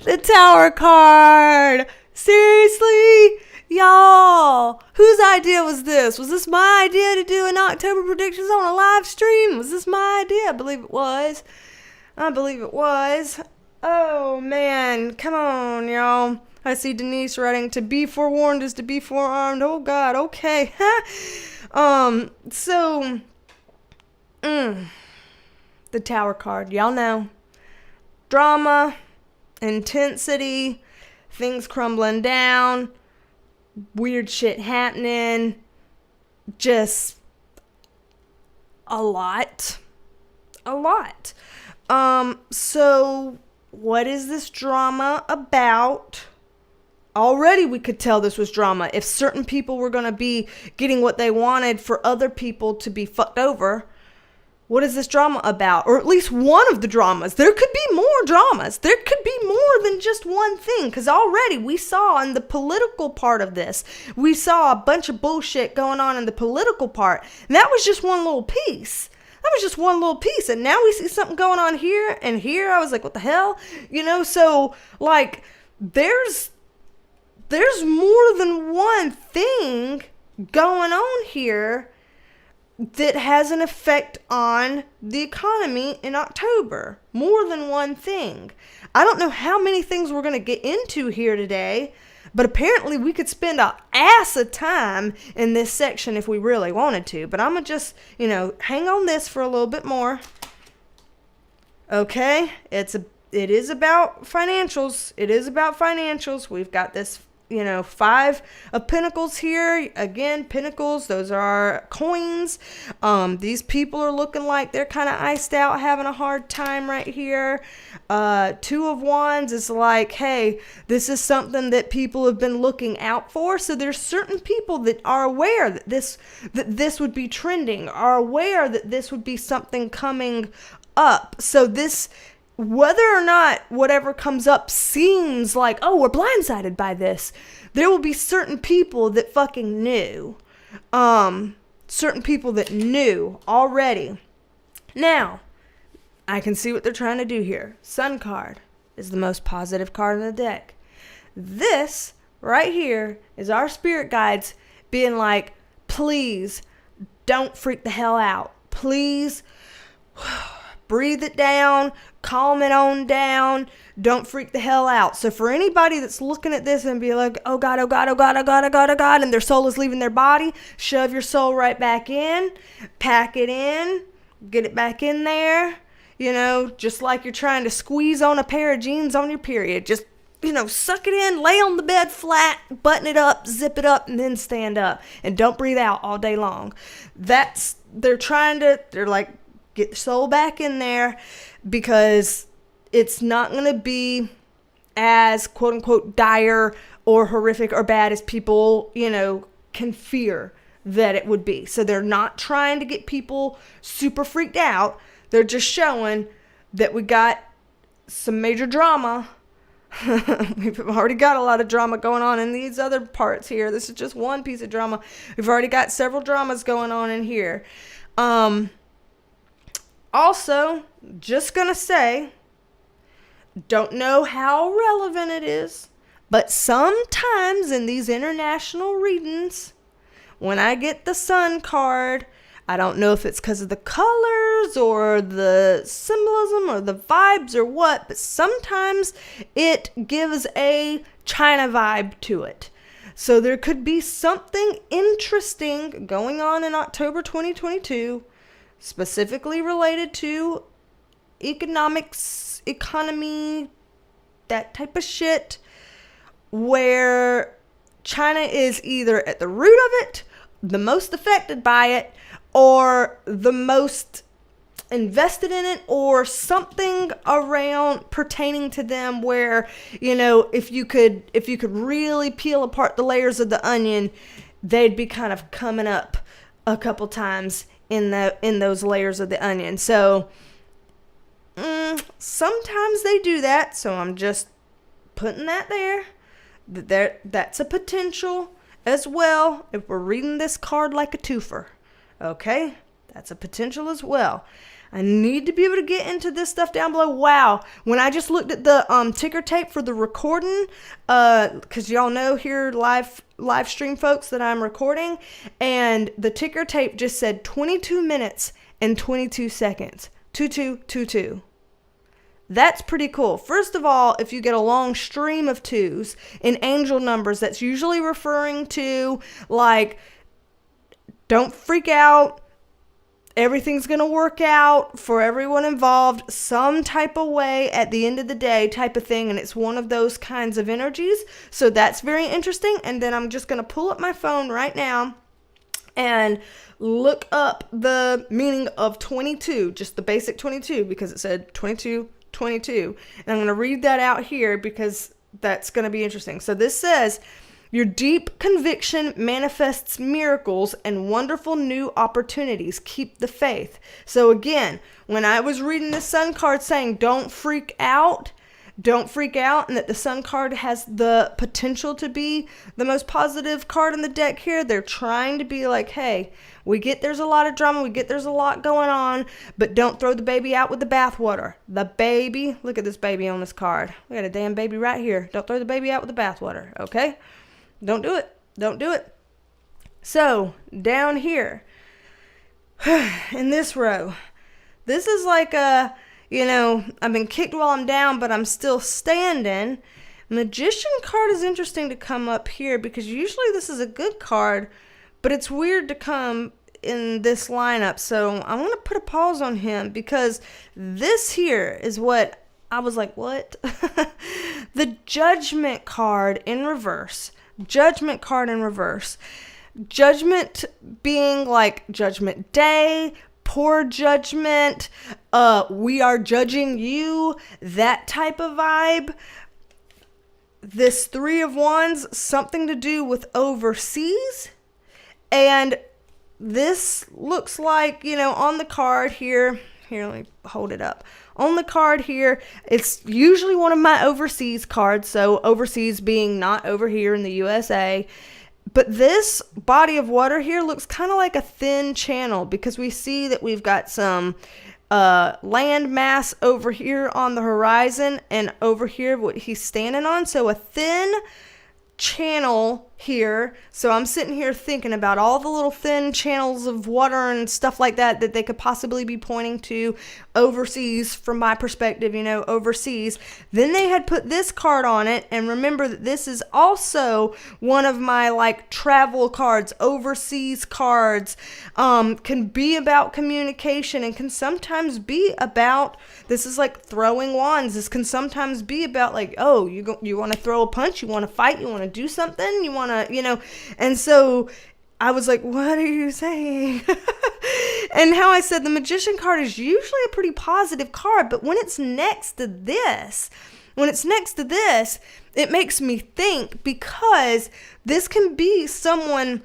The Tower card. Seriously? Y'all, whose idea was this? Was this my idea to do an October predictions on a live stream? Was this my idea? I believe it was. Oh, man. Come on, y'all. I see Denise writing, to be forewarned is to be forearmed. Oh, God. Okay. The Tower card. Y'all know. Drama, intensity, things crumbling down, weird shit happening, just a lot. So what is this drama about? Already we could tell this was drama. If certain people were going to be getting what they wanted for other people to be fucked over, what is this drama about? Or at least one of the dramas. There could be more dramas. There could be more than just one thing. Because already we saw in the political part of this, we saw a bunch of bullshit going on in the political part. And that was just one little piece. And now we see something going on here and here. I was like, what the hell? So like there's more than one thing going on here that has an effect on the economy in October. More than one thing. I don't know how many things we're going to get into here today, but apparently we could spend an ass of time in this section if we really wanted to. But I'm going to just, hang on this for a little bit more. Okay, it is about financials. We've got this, 5 of Pentacles here. Again, Pentacles, those are coins. These people are looking like they're kind of iced out, having a hard time right here. 2 of Wands is like, hey, this is something that people have been looking out for. So there's certain people that are aware that this would be trending, are aware that this would be something coming up. So this, whether or not whatever comes up seems like, oh, we're blindsided by this, there will be certain people that fucking knew. Certain people that knew already. Now, I can see what they're trying to do here. Sun card is the most positive card in the deck. This right here is our spirit guides being like, please don't freak the hell out. Please breathe it down, calm it on down, don't freak the hell out. So for anybody that's looking at this and be like, oh God, oh God, oh God, oh God, oh God, oh God, and their soul is leaving their body, shove your soul right back in, pack it in, get it back in there, just like you're trying to squeeze on a pair of jeans on your period. Just, suck it in, lay on the bed flat, button it up, zip it up, and then stand up. And don't breathe out all day long. They're like, get the soul back in there, because it's not going to be as quote unquote dire or horrific or bad as people, can fear that it would be. So they're not trying to get people super freaked out. They're just showing that we got some major drama. We've already got a lot of drama going on in these other parts here. This is just one piece of drama. We've already got several dramas going on in here. Also, just gonna say, don't know how relevant it is, but sometimes in these international readings, when I get the Sun card, I don't know if it's because of the colors or the symbolism or the vibes or what, but sometimes it gives a China vibe to it. So there could be something interesting going on in October 2022, specifically related to economics, economy, that type of shit, where China is either at the root of it, the most affected by it, or the most invested in it, or something around pertaining to them where, if you could really peel apart the layers of the onion, they'd be kind of coming up a couple times in those layers of the onion. So sometimes they do that, so I'm just putting that there. That's a potential as well if we're reading this card like a twofer. Okay, that's a potential as well. I need to be able to get into this stuff down below. Wow, when I just looked at the ticker tape for the recording, because y'all know here live stream folks that I'm recording, and the ticker tape just said 22 minutes and 22 seconds. 2222. That's pretty cool. First of all, if you get a long stream of twos in angel numbers, that's usually referring to, like, don't freak out. everything's going to work out for everyone involved some type of way at the end of the day type of thing. And it's one of those kinds of energies. So that's very interesting. And then I'm just going to pull up my phone right now and look up the meaning of 22, just the basic 22, because it said 22, 22. And I'm going to read that out here because that's going to be interesting. So this says, your deep conviction manifests miracles and wonderful new opportunities. Keep the faith. So again, when I was reading the Sun card saying, don't freak out, and that the Sun card has the potential to be the most positive card in the deck here, they're trying to be like, hey, we get there's a lot of drama, we get there's a lot going on, but don't throw the baby out with the bathwater. The baby, look at this baby on this card. We got a damn baby right here. Don't throw the baby out with the bathwater, okay? Don't do it. Don't do it. So, down here, in this row, this is like a, I've been kicked while I'm down, but I'm still standing. Magician card is interesting to come up here because usually this is a good card, but it's weird to come in this lineup. So, I want to put a pause on him because this here is what I was like, what? The Judgment card in reverse. Judgment card in reverse. Judgment being like Judgment Day, poor judgment, we are judging you, that type of vibe. This Three of Wands, something to do with overseas. And this looks like, on the card here, let me hold it up. On the card here, it's usually one of my overseas cards. So overseas being not over here in the USA. But this body of water here looks kind of like a thin channel because we see that we've got some land mass over here on the horizon and over here what he's standing on. So a thin channel here. So I'm sitting here thinking about all the little thin channels of water and stuff like that they could possibly be pointing to overseas from my perspective, overseas. Then they had put this card on it, and remember that this is also one of my travel cards, overseas cards, can be about communication and can sometimes be about, this is like throwing wands. This can sometimes be about you want to throw a punch, you want to fight, you want to do something, you want to, and so I was like, what are you saying? And how I said the Magician card is usually a pretty positive card, but when it's next to this, it makes me think because this can be someone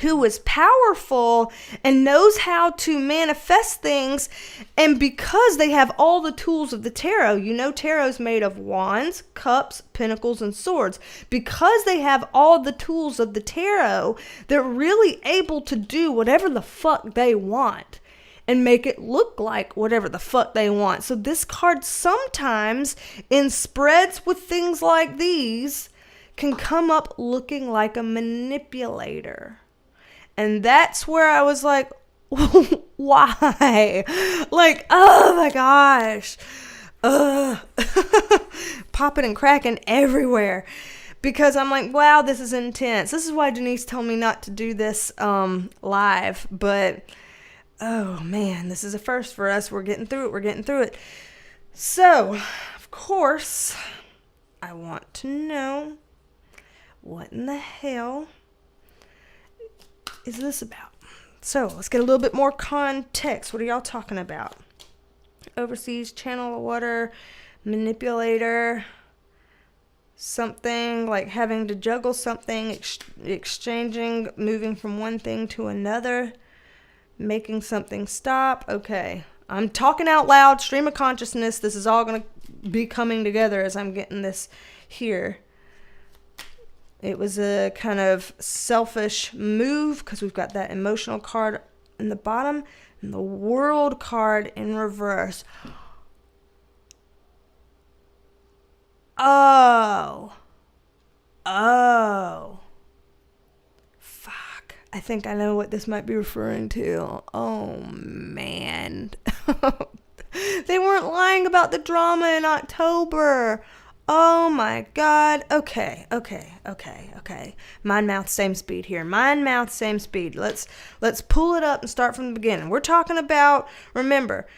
who is powerful and knows how to manifest things, and because they have all the tools of the tarot, tarot's made of wands, cups, pentacles, and swords. Because they have all the tools of the tarot, they're really able to do whatever the fuck they want and make it look like whatever the fuck they want. So this card sometimes in spreads with things like these can come up looking like a manipulator. And that's where I was like, why? Oh my gosh. Popping and cracking everywhere. Because I'm like, wow, this is intense. This is why Denise told me not to do this live. But, oh man, this is a first for us. We're getting through it. So, of course, I want to know what in the hell is this about? So let's get a little bit more context. What are y'all talking about? Overseas, channel of water, manipulator, something like having to juggle something, exchanging, moving from one thing to another, making something stop. Okay, I'm talking out loud, stream of consciousness. This is all going to be coming together as I'm getting this here. It was a kind of selfish move because we've got that emotional card in the bottom and the World card in reverse. Oh. Fuck. I think I know what this might be referring to. Oh, man. They weren't lying about the drama in October. Oh my God. Okay. Mind, mouth, same speed here. Mind, mouth, same speed. Let's pull it up and start from the beginning. We're talking about, remember,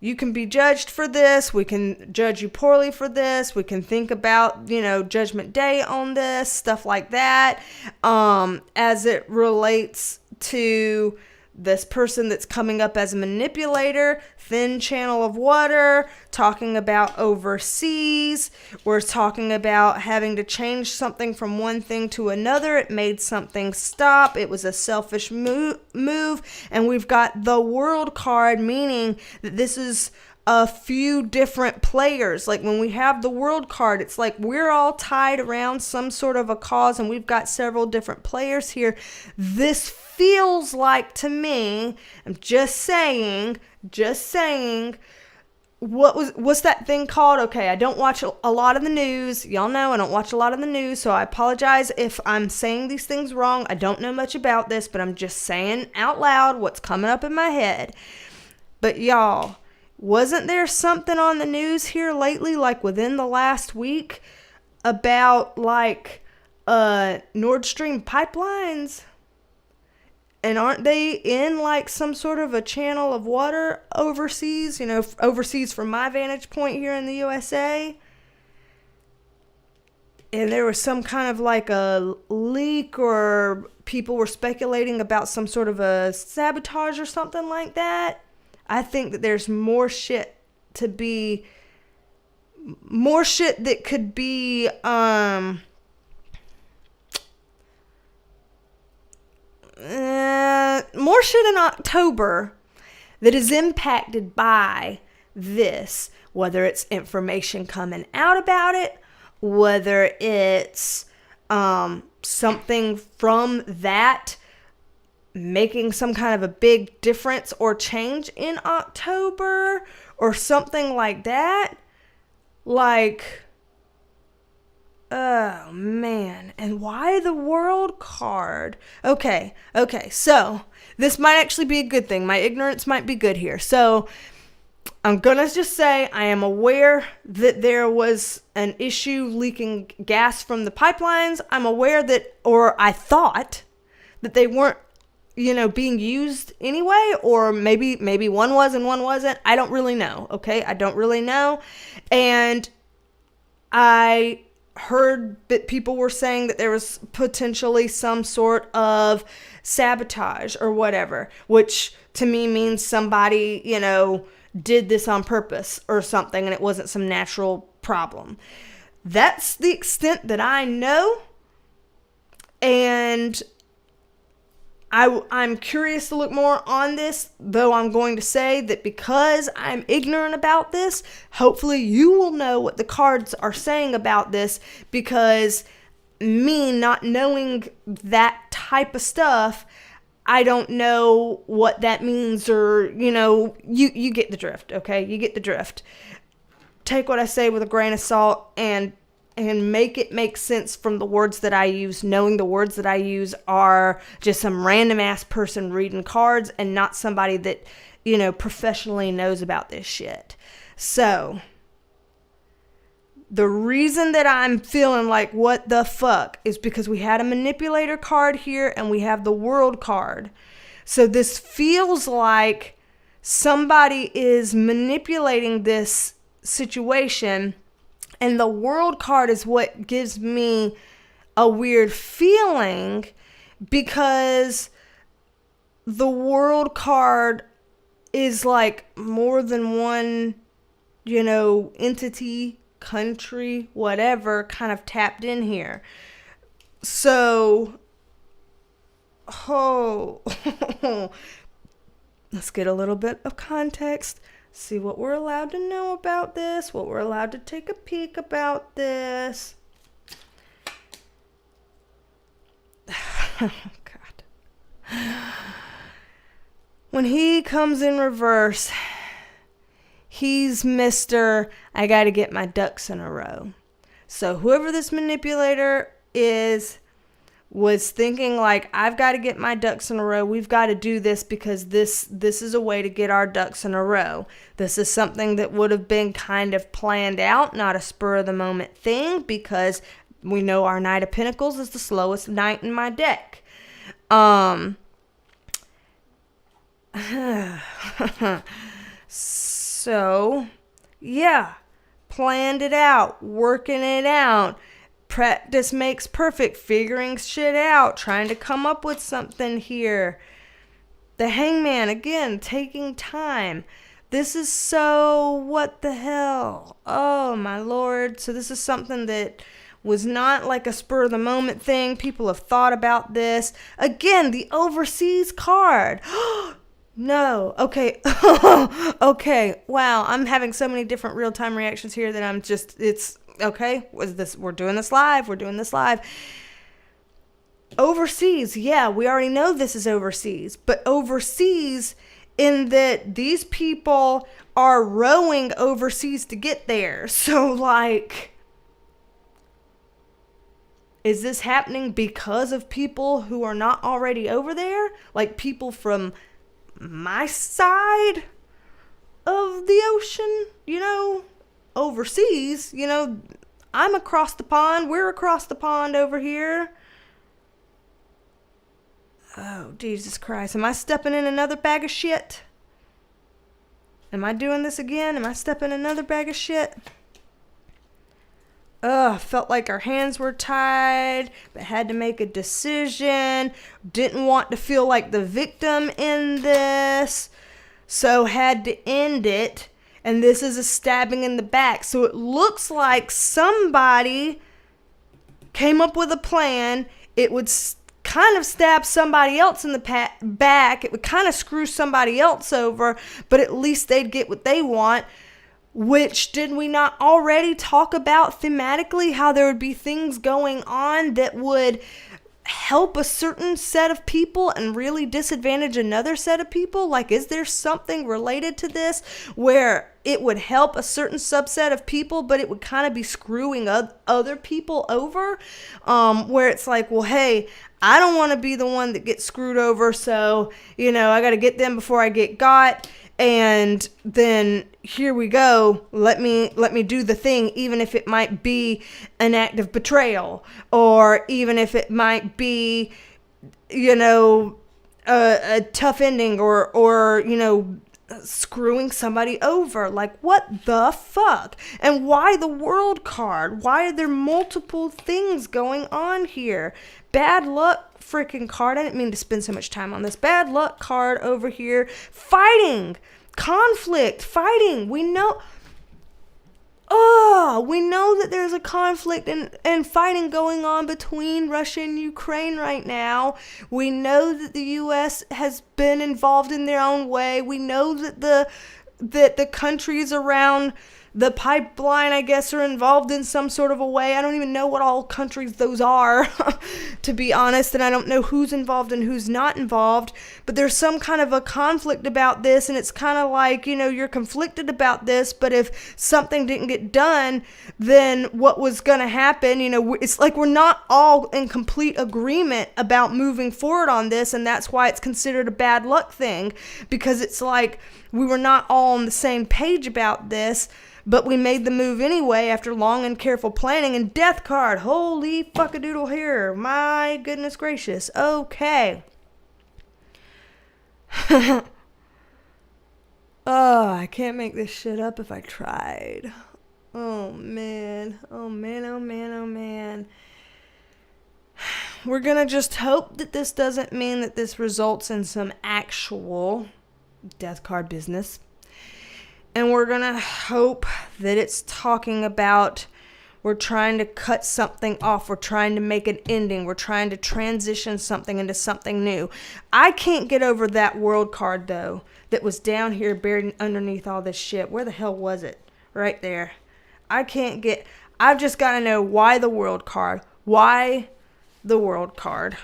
you can be judged for this. We can judge you poorly for this. We can think about, Judgment Day on this, stuff like that. As it relates to this person that's coming up as a manipulator, thin channel of water, talking about overseas. We're talking about having to change something from one thing to another. It made something stop. It was a selfish move. And we've got the World card, meaning that this is a few different players. Like when we have the World card, it's like we're all tied around some sort of a cause, and we've got several different players here. This feels like, to me, I'm just saying, what's that thing called? Okay, I don't watch a lot of the news. Y'all know I don't watch a lot of the news, so I apologize if I'm saying these things wrong. I don't know much about this, but I'm just saying out loud what's coming up in my head. But y'all, wasn't there something on the news here lately, like within the last week, about Nord Stream pipelines? And aren't they in like some sort of a channel of water overseas, overseas from my vantage point here in the USA? And there was some kind of like a leak, or people were speculating about some sort of a sabotage or something like that. I think that there's more shit that could be, more shit in October that is impacted by this, whether it's information coming out about it, whether it's something from that making some kind of a big difference or change in October or something like that. Like, oh man, and why the World card? Okay, so this might actually be a good thing. My ignorance might be good here. So I'm gonna just say I am aware that there was an issue leaking gas from the pipelines. I'm aware that, or I thought that they weren't, being used anyway, or maybe one was and one wasn't. I don't really know. Okay, I don't really know. And I heard that people were saying that there was potentially some sort of sabotage or whatever, which to me means somebody, did this on purpose or something, and it wasn't some natural problem. That's the extent that I know. And I'm curious to look more on this, though I'm going to say that because I'm ignorant about this, hopefully you will know what the cards are saying about this, because me not knowing that type of stuff, I don't know what that means, or, you get the drift, okay? You get the drift. Take what I say with a grain of salt and make it make sense from the words that I use, knowing the words that I use are just some random ass person reading cards and not somebody that, professionally knows about this shit. So the reason that I'm feeling like what the fuck is because we had a manipulator card here and we have the World card. So this feels like somebody is manipulating this situation. And the World card is what gives me a weird feeling, because the World card is like more than one, entity, country, whatever, kind of tapped in here. So, let's get a little bit of context. See what we're allowed to know about this, what we're allowed to take a peek about this. Oh, God. When he comes in reverse, he's Mr. I got to get my ducks in a row. So whoever this manipulator is, was thinking like, I've got to get my ducks in a row. We've got to do this because this is a way to get our ducks in a row. This is something that would have been kind of planned out, not a spur of the moment thing, because we know our Knight of Pentacles is the slowest knight in my deck. So, yeah, planned it out, working it out. Practice makes perfect, figuring shit out, trying to come up with something here. The Hangman, again, taking time. This is so, what the hell? Oh, my Lord. So this is something that was not like a spur of the moment thing. People have thought about this. Again, the overseas card. No. Okay. Okay. Wow. I'm having so many different real-time reactions here that I'm just, it's, okay. We're doing this live. Overseas. Yeah, we already know this is overseas, but overseas in that these people are rowing overseas to get there. So like, is this happening because of people who are not already over there? Like people from my side of the ocean, overseas, I'm across the pond. We're across the pond over here. Oh, Jesus Christ. Am I stepping in another bag of shit? Am I doing this again? Am I stepping in another bag of shit? Felt like our hands were tied, but had to make a decision. Didn't want to feel like the victim in this, so had to end it. And this is a stabbing in the back. So it looks like somebody came up with a plan. It would kind of stab somebody else in the back. It would kind of screw somebody else over, but at least they'd get what they want. Which, did we not already talk about thematically how there would be things going on that would help a certain set of people and really disadvantage another set of people? Like, is there something related to this where it would help a certain subset of people, but it would kind of be screwing other people over? Where it's like, well, hey, I don't want to be the one that gets screwed over, so, I got to get them before I get got. And then here we go. Let me do the thing, even if it might be an act of betrayal, or even if it might be, a tough ending, or screwing somebody over. Like, what the fuck? And why the World card? Why are there multiple things going on here? Bad luck freaking card. I didn't mean to spend so much time on this. Bad luck card over here. Fighting. Conflict. Fighting. We know that there's a conflict and fighting going on between Russia and Ukraine right now. We know that the U.S. has been involved in their own way. We know that the countries around the pipeline, I guess, are involved in some sort of a way. I don't even know what all countries those are, to be honest, and I don't know who's involved and who's not involved, but there's some kind of a conflict about this, and it's kind of like, you're conflicted about this, but if something didn't get done, then what was going to happen? It's like we're not all in complete agreement about moving forward on this, and that's why it's considered a bad luck thing, because it's like we were not all on the same page about this. But we made the move anyway after long and careful planning. And death card. Holy fuck-a-doodle here. My goodness gracious. Okay. I can't make this shit up if I tried. Oh, man. Oh, man, oh, man, oh, man. We're going to just hope that this doesn't mean that this results in some actual death card business. And we're going to hope that it's talking about we're trying to cut something off. We're trying to make an ending. We're trying to transition something into something new. I can't get over that World card, though, that was down here buried underneath all this shit. Where the hell was it? Right there. I've just got to know why the World card. Why the World card?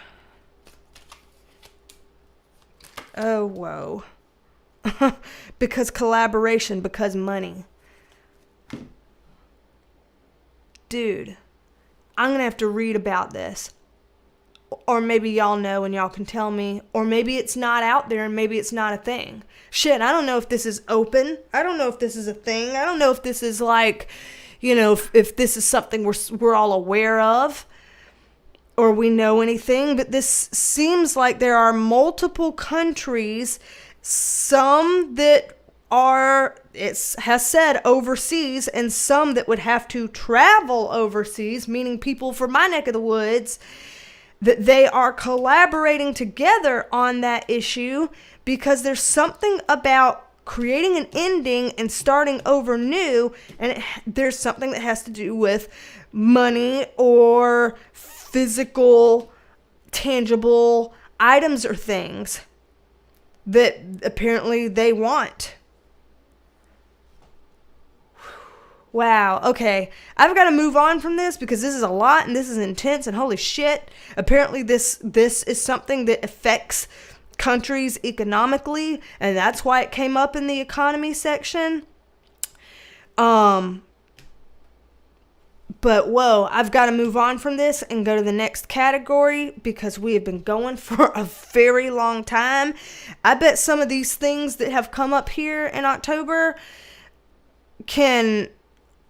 Oh, whoa. Because collaboration, because money. Dude, I'm going to have to read about this. or maybe y'all know and y'all can tell me, or maybe it's not out there and maybe it's not a thing. Shit, I don't know if this is open. I don't know if this is a thing. I don't know if this is like, if this is something we're all aware of or we know anything, but this seems like there are multiple countries, some that are, it has said overseas, and some that would have to travel overseas, meaning people from my neck of the woods, that they are collaborating together on that issue because there's something about creating an ending and starting over new, and there's something that has to do with money or physical, tangible items or things that apparently they want. Wow, okay. I've got to move on from this because this is a lot and this is intense and holy shit. Apparently this is something that affects countries economically, and that's why it came up in the economy section. But whoa, I've got to move on from this and go to the next category because we have been going for a very long time. I bet some of these things that have come up here in October can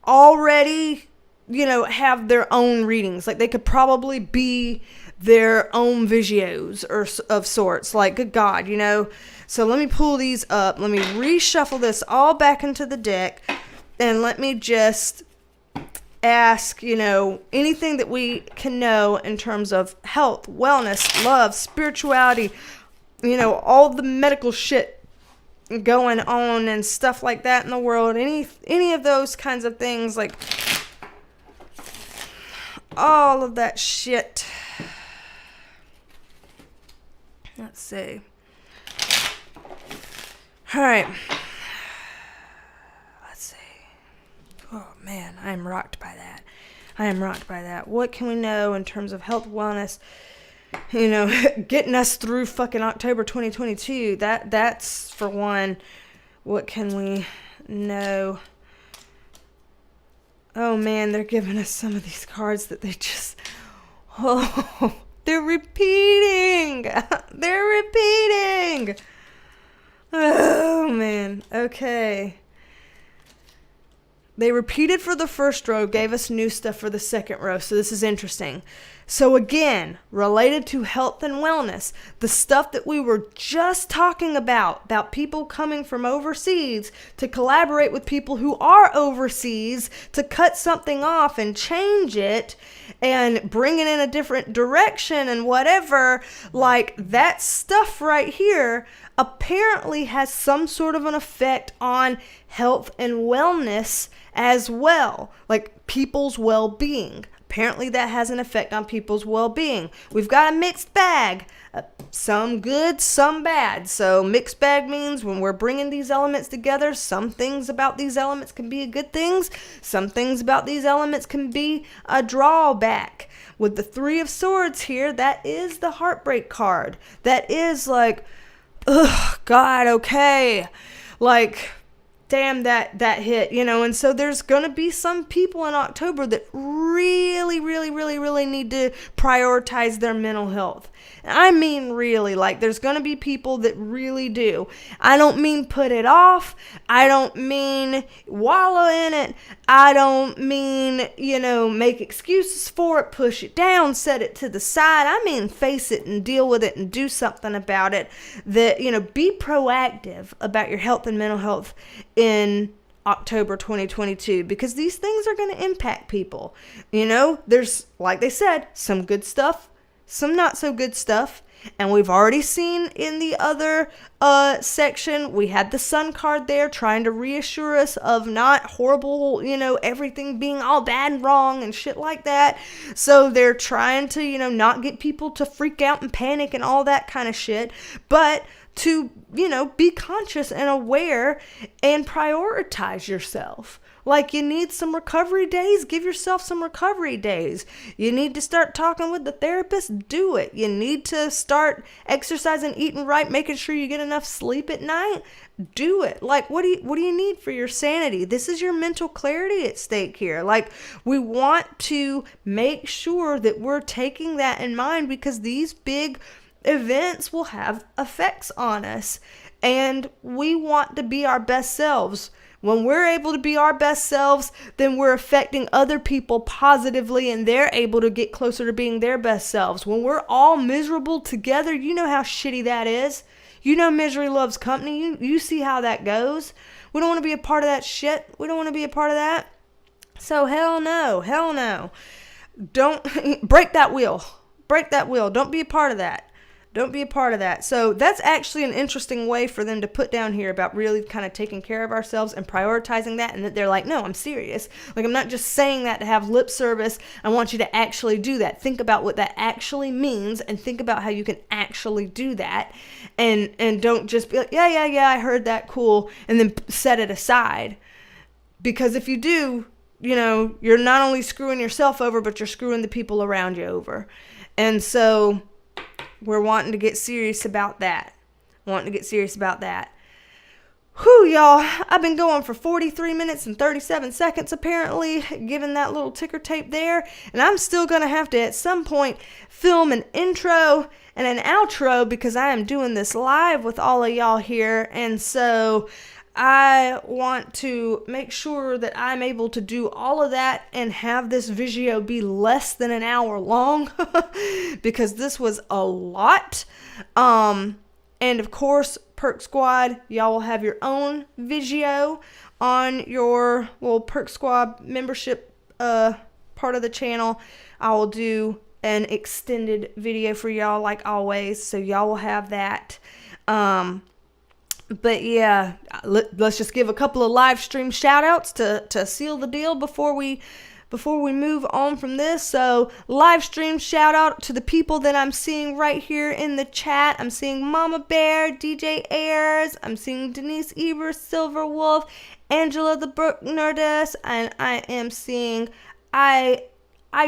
already, have their own readings. Like they could probably be their own visuals or of sorts. Like, good God, So let me pull these up. Let me reshuffle this all back into the deck, and let me just ask, anything that we can know in terms of health, wellness, love, spirituality, all the medical shit going on and stuff like that in the world. Any of those kinds of things, like all of that shit. Let's see. All right. Let's see. Oh man, I am rocked by that. What can we know in terms of health, wellness? Getting us through fucking October 2022. That's for one. What can we know? Oh man, they're giving us some of these cards that they just, they're repeating. Oh man. Okay. They repeated for the first row, gave us new stuff for the second row. So this is interesting. So again, related to health and wellness, the stuff that we were just talking about people coming from overseas to collaborate with people who are overseas to cut something off and change it and bring it in a different direction and whatever, like that stuff right here apparently has some sort of an effect on health and wellness as well, like people's well-being. Apparently that has an effect on people's well-being. We've got a mixed bag, some good, some bad. So mixed bag means when we're bringing these elements together, some things about these elements can be good things. Some things about these elements can be a drawback. With the Three of Swords here, that is the heartbreak card. That is like, ugh, God, okay. Like, damn, that hit, and so there's going to be some people in October that really, really, really, really need to prioritize their mental health. I mean, really, like there's going to be people that really do. I don't mean put it off. I don't mean wallow in it. I don't mean, make excuses for it, push it down, set it to the side. I mean, face it and deal with it and do something about it. That, be proactive about your health and mental health in October 2022, because these things are going to impact people. There's, like they said, some good stuff, some not so good stuff. And we've already seen in the other section, we had the Sun card there trying to reassure us of not horrible, everything being all bad and wrong and shit like that. So they're trying to, not get people to freak out and panic and all that kind of shit, but to, be conscious and aware and prioritize yourself. Like, you need some recovery days. Give yourself some recovery days. You need to start talking with the therapist. Do it. You need to start exercising, eating right, making sure you get enough sleep at night. Do it. Like, what do you need for your sanity? This is your mental clarity at stake here. Like, we want to make sure that we're taking that in mind, because these big events will have effects on us, and we want to be our best selves. When we're able to be our best selves, then we're affecting other people positively, and they're able to get closer to being their best selves. When we're all miserable together, you know how shitty that is. You know misery loves company. You see how that goes. We don't want to be a part of that shit. We don't want to be a part of that. So hell no. Don't break that wheel. Break that wheel. Don't be a part of that. Don't be a part of that. So that's actually an interesting way for them to put down here about really kind of taking care of ourselves and prioritizing that. And that they're like, no, I'm serious. Like, I'm not just saying that to have lip service. I want you to actually do that. Think about what that actually means, and think about how you can actually do that. And don't just be like, yeah, I heard that, cool, and then set it aside. Because if you do, you know, you're not only screwing yourself over, but you're screwing the people around you over. And so we're wanting to get serious about that. Whew, y'all. I've been going for 43 minutes and 37 seconds, apparently, given that little ticker tape there. And I'm still going to have to, at some point, film an intro and an outro, because I am doing this live with all of y'all here. And so I want to make sure that I'm able to do all of that and have this video be less than an hour long, because this was a lot. And of course, Perk Squad, y'all will have your own video on your little Perk Squad membership part of the channel. I will do an extended video for y'all like always, so y'all will have that. But yeah, let's just give a couple of live stream shout outs to seal the deal before we move on from this. So, live stream shout out to the people that I'm seeing right here in the chat. I'm seeing Mama Bear, DJ Ayers, I'm seeing Denise Eber, Silver Wolf, Angela the Brook Nerdess, and I am seeing I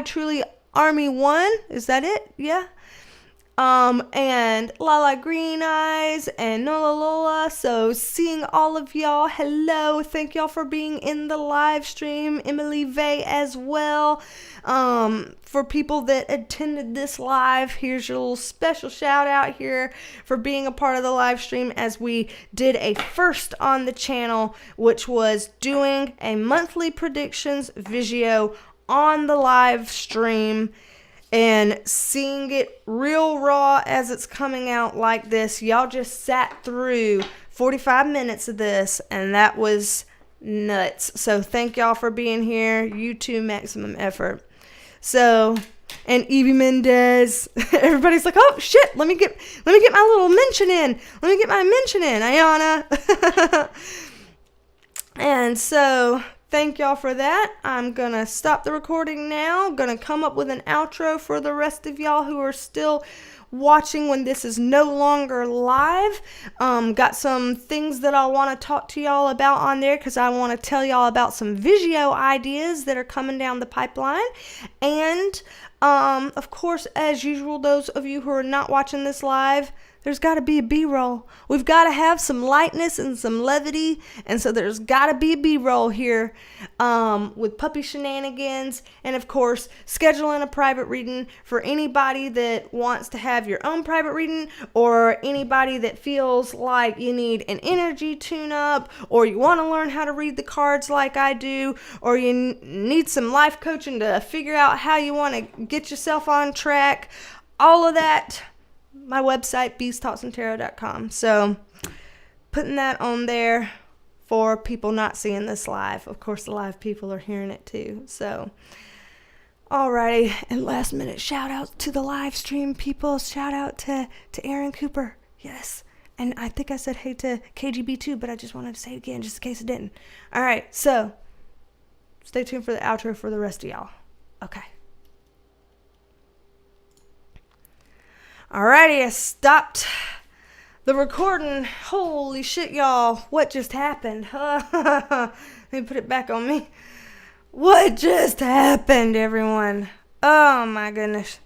Truly Army 1. Is that it? Yeah. And Lala Green Eyes and Nola Lola. So seeing all of y'all, hello. Thank y'all for being in the live stream. Emily Vay as well. For people that attended this live, here's your little special shout out here for being a part of the live stream, as we did a first on the channel, which was doing a monthly predictions video on the live stream. And seeing it real raw as it's coming out like this. Y'all just sat through 45 minutes of this, and that was nuts. So thank y'all for being here. You too, maximum effort. So, and Evie Mendez, everybody's like, oh shit, let me get my little mention in. Let me get my mention in, Ayana. And so thank y'all for that. I'm going to stop the recording now. Going to come up with an outro for the rest of y'all who are still watching when this is no longer live. Got some things that I want to talk to y'all about on there, because I want to tell y'all about some video ideas that are coming down the pipeline. And, of course, as usual, those of you who are not watching this live, there's got to be a B-roll. We've got to have some lightness and some levity. And so there's got to be a B-roll here with puppy shenanigans. And, of course, scheduling a private reading for anybody that wants to have your own private reading, or anybody that feels like you need an energy tune-up, or you want to learn how to read the cards like I do, or you need some life coaching to figure out how you want to get yourself on track. All of that. My website, BeasTalksAndTarot.com. So, putting that on there for people not seeing this live. Of course, the live people are hearing it too. So, alrighty. And last minute shout out to the live stream people. Shout out to Aaron Cooper. Yes. And I think I said hey to KGB too, but I just wanted to say it again just in case it didn't. Alright, so stay tuned for the outro for the rest of y'all. Okay. Alrighty, I stopped The recording, holy shit, y'all. What just happened? Let me put it back on me. What just happened, everyone? Oh my goodness.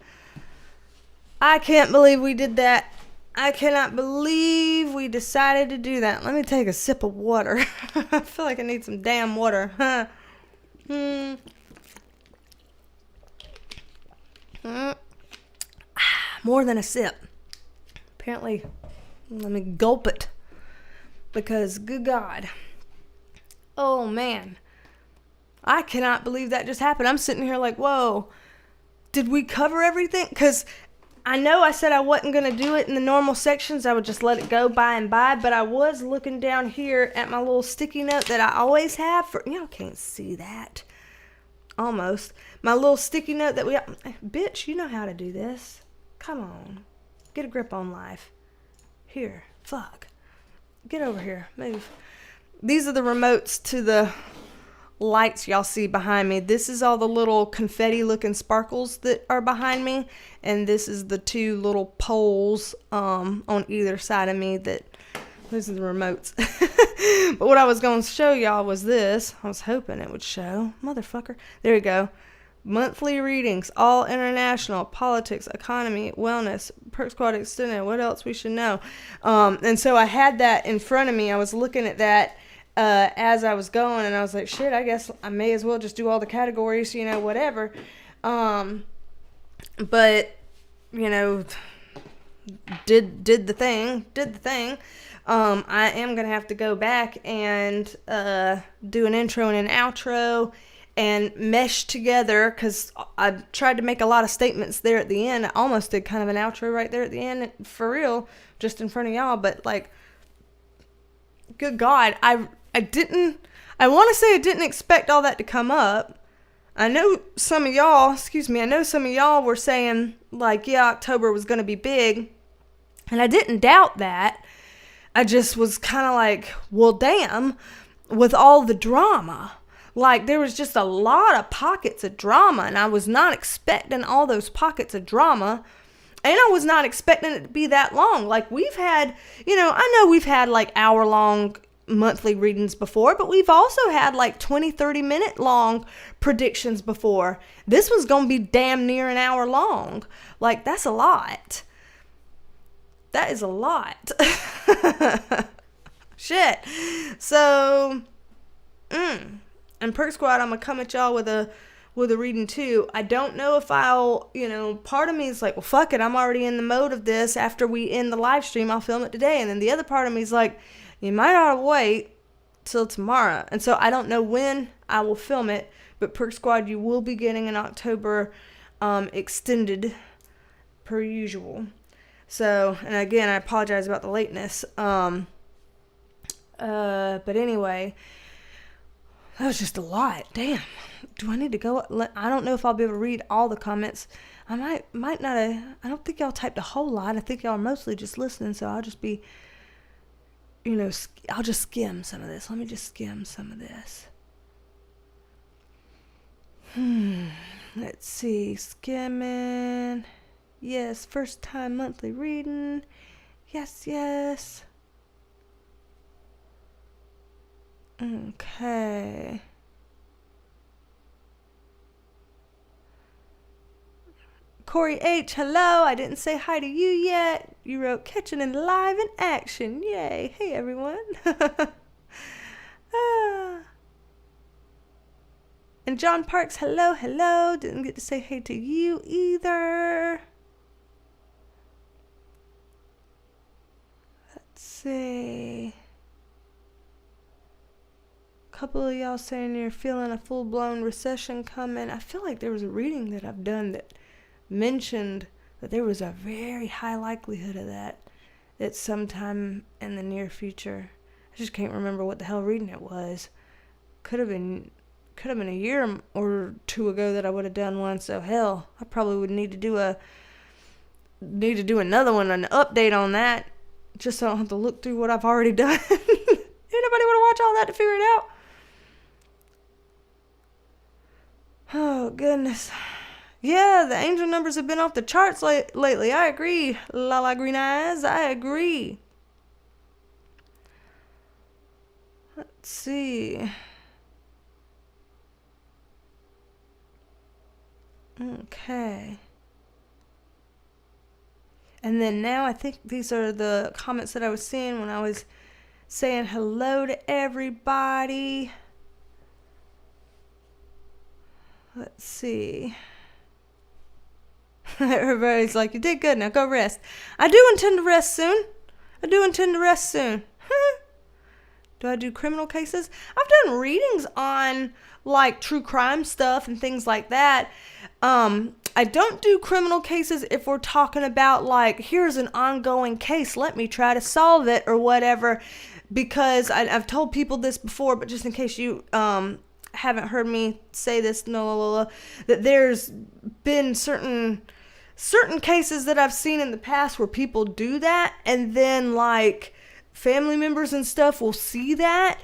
I can't believe we did that. I cannot believe we decided to do that. Let me take a sip of water. I feel like I need some damn water. More than a sip. Apparently, let me gulp it. Because, good God. Oh, man. I cannot believe that just happened. I'm sitting here like, whoa. Did we cover everything? Because I know I said I wasn't going to do it in the normal sections. I would just let it go by and by. But I was looking down here at my little sticky note that I always have for... Y'all can't see that. Almost. My little sticky note that we... Bitch, you know how to do this. Come on. Get a grip on life. Here. Fuck. Get over here. Move. These are the remotes to the lights y'all see behind me. This is all the little confetti looking sparkles that are behind me, and this is the two little poles on either side of me. These are the remotes. But what I was going to show y'all was this. I was hoping it would show. Motherfucker. There you go. Monthly readings, all international, politics, economy, wellness, Perk Squad extended, what else we should know. And so I had that in front of me. I was looking at that as I was going, and I was like, shit, I guess I may as well just do all the categories, whatever. But, did the thing. I am going to have to go back and do an intro and an outro and mesh together, because I tried to make a lot of statements there at the end. I almost did kind of an outro right there at the end, for real, just in front of y'all. But, like, good God, I want to say I didn't expect all that to come up. I know some of y'all were saying, like, yeah, October was going to be big. And I didn't doubt that. I just was kind of like, well, damn, with all the drama. Like, there was just a lot of pockets of drama, and I was not expecting all those pockets of drama, and I was not expecting it to be that long. Like, we've had, I know we've had, like, hour-long monthly readings before, but we've also had, like, 20, 30-minute long predictions before. This was going to be damn near an hour long. Like, that's a lot. That is a lot. Shit. So, and Perk Squad, I'm going to come at y'all with a reading too. I don't know if I'll, part of me is like, well, fuck it. I'm already in the mode of this. After we end the live stream, I'll film it today. And then the other part of me is like, you might ought to wait till tomorrow. And so I don't know when I will film it, but Perk Squad, you will be getting an October extended per usual. So, and again, I apologize about the lateness. But anyway, that was just a lot. Damn. Do I need to go? I don't know if I'll be able to read all the comments. I might not. I don't think y'all typed a whole lot. I think y'all are mostly just listening. So I'll just be, I'll just skim some of this. Let me just skim some of this. Let's see. Skimming. Yes. First time monthly reading. Yes. Okay. Corey H, hello. I didn't say hi to you yet. You wrote catching in live in action. Yay. Hey, everyone. And John Parks, hello. Didn't get to say hey to you either. Let's see. Couple of y'all saying you're feeling a full-blown recession coming. I feel like there was a reading that I've done that mentioned that there was a very high likelihood of that at some time in the near future. I just can't remember what the hell reading it was. Could have been a year or two ago that I would have done one. So hell, I probably would need to do another one, an update on that, just so I don't have to look through what I've already done. Anybody want to watch all that to figure it out? Oh, goodness. Yeah, the angel numbers have been off the charts lately. I agree, Lala Green Eyes. I agree. Let's see. Okay. And then now I think these are the comments that I was seeing when I was saying hello to everybody. Let's see. Everybody's like, you did good, now go rest. I do intend to rest soon. Do I do criminal cases? I've done readings on like true crime stuff and things like that. I don't do criminal cases if we're talking about like, here's an ongoing case, let me try to solve it or whatever, because I've told people this before, but just in case you haven't heard me say this, that there's been certain cases that I've seen in the past where people do that, and then like family members and stuff will see that,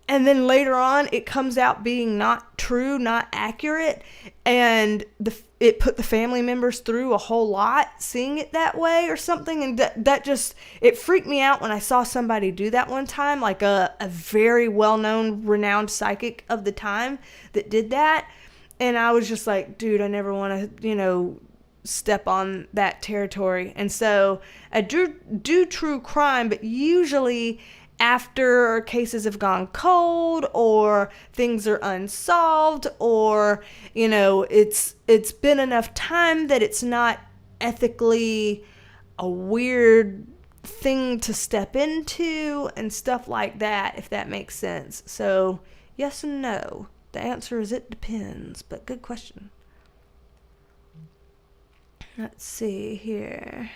and then later on it comes out being not true, not accurate, and it put the family members through a whole lot seeing it that way or something. And that just, it freaked me out when I saw somebody do that one time, like a very well-known, renowned psychic of the time that did that. And I was just like, dude, I never want to, step on that territory. And so I do true crime, but usually after cases have gone cold or things are unsolved, or it's been enough time that it's not ethically a weird thing to step into and stuff like that, if that makes sense. So yes and no. The answer is it depends, but good question. Let's see here.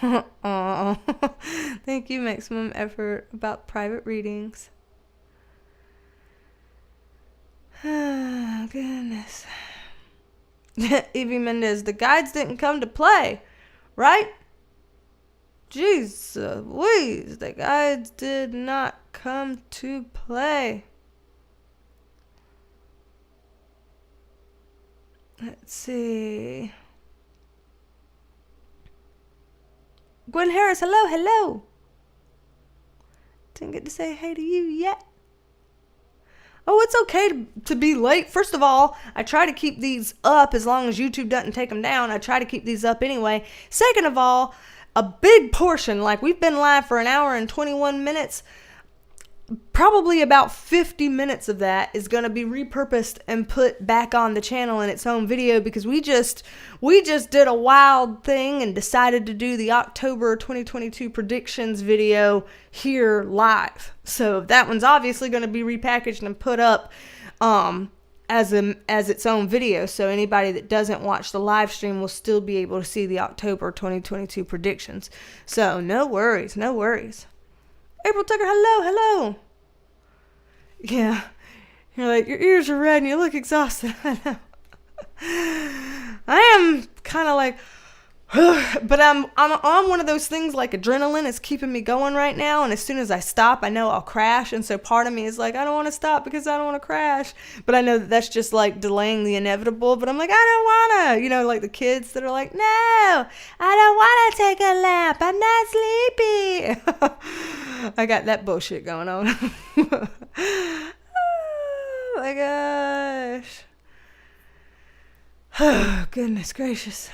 Aww. Thank you, Maximum Effort, about private readings. Oh, goodness. Evie Mendez, the guides didn't come to play, right? Jesus Louise, the guides did not come to play. Let's see. Gwen Harris, hello. Didn't get to say hey to you yet. Oh, it's okay to be late. First of all, I try to keep these up as long as YouTube doesn't take them down. I try to keep these up anyway. Second of all, a big portion, like we've been live for an hour and 21 minutes, probably about 50 minutes of that is going to be repurposed and put back on the channel in its own video, because we just did a wild thing and decided to do the October 2022 predictions video here live. So that one's obviously going to be repackaged and put up as its own video. So anybody that doesn't watch the live stream will still be able to see the October 2022 predictions. So no worries. April Tucker, hello. Yeah. You're like, your ears are red and you look exhausted. I know. I am kind of like, but I'm on one of those things like adrenaline is keeping me going right now. And as soon as I stop, I know I'll crash. And so part of me is like, I don't want to stop because I don't want to crash. But I know that that's just like delaying the inevitable. But I'm like, I don't want to, like the kids that are like, no, I don't want to take a nap. I'm not sleepy. I got that bullshit going on. Oh my gosh. Oh, goodness gracious.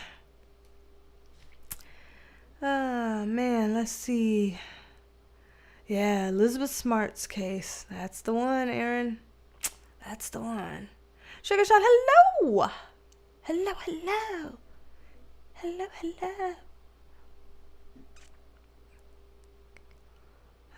Oh, man, let's see. Yeah, Elizabeth Smart's case. That's the one, Aaron. That's the one. Sugar Shot, hello. Hello.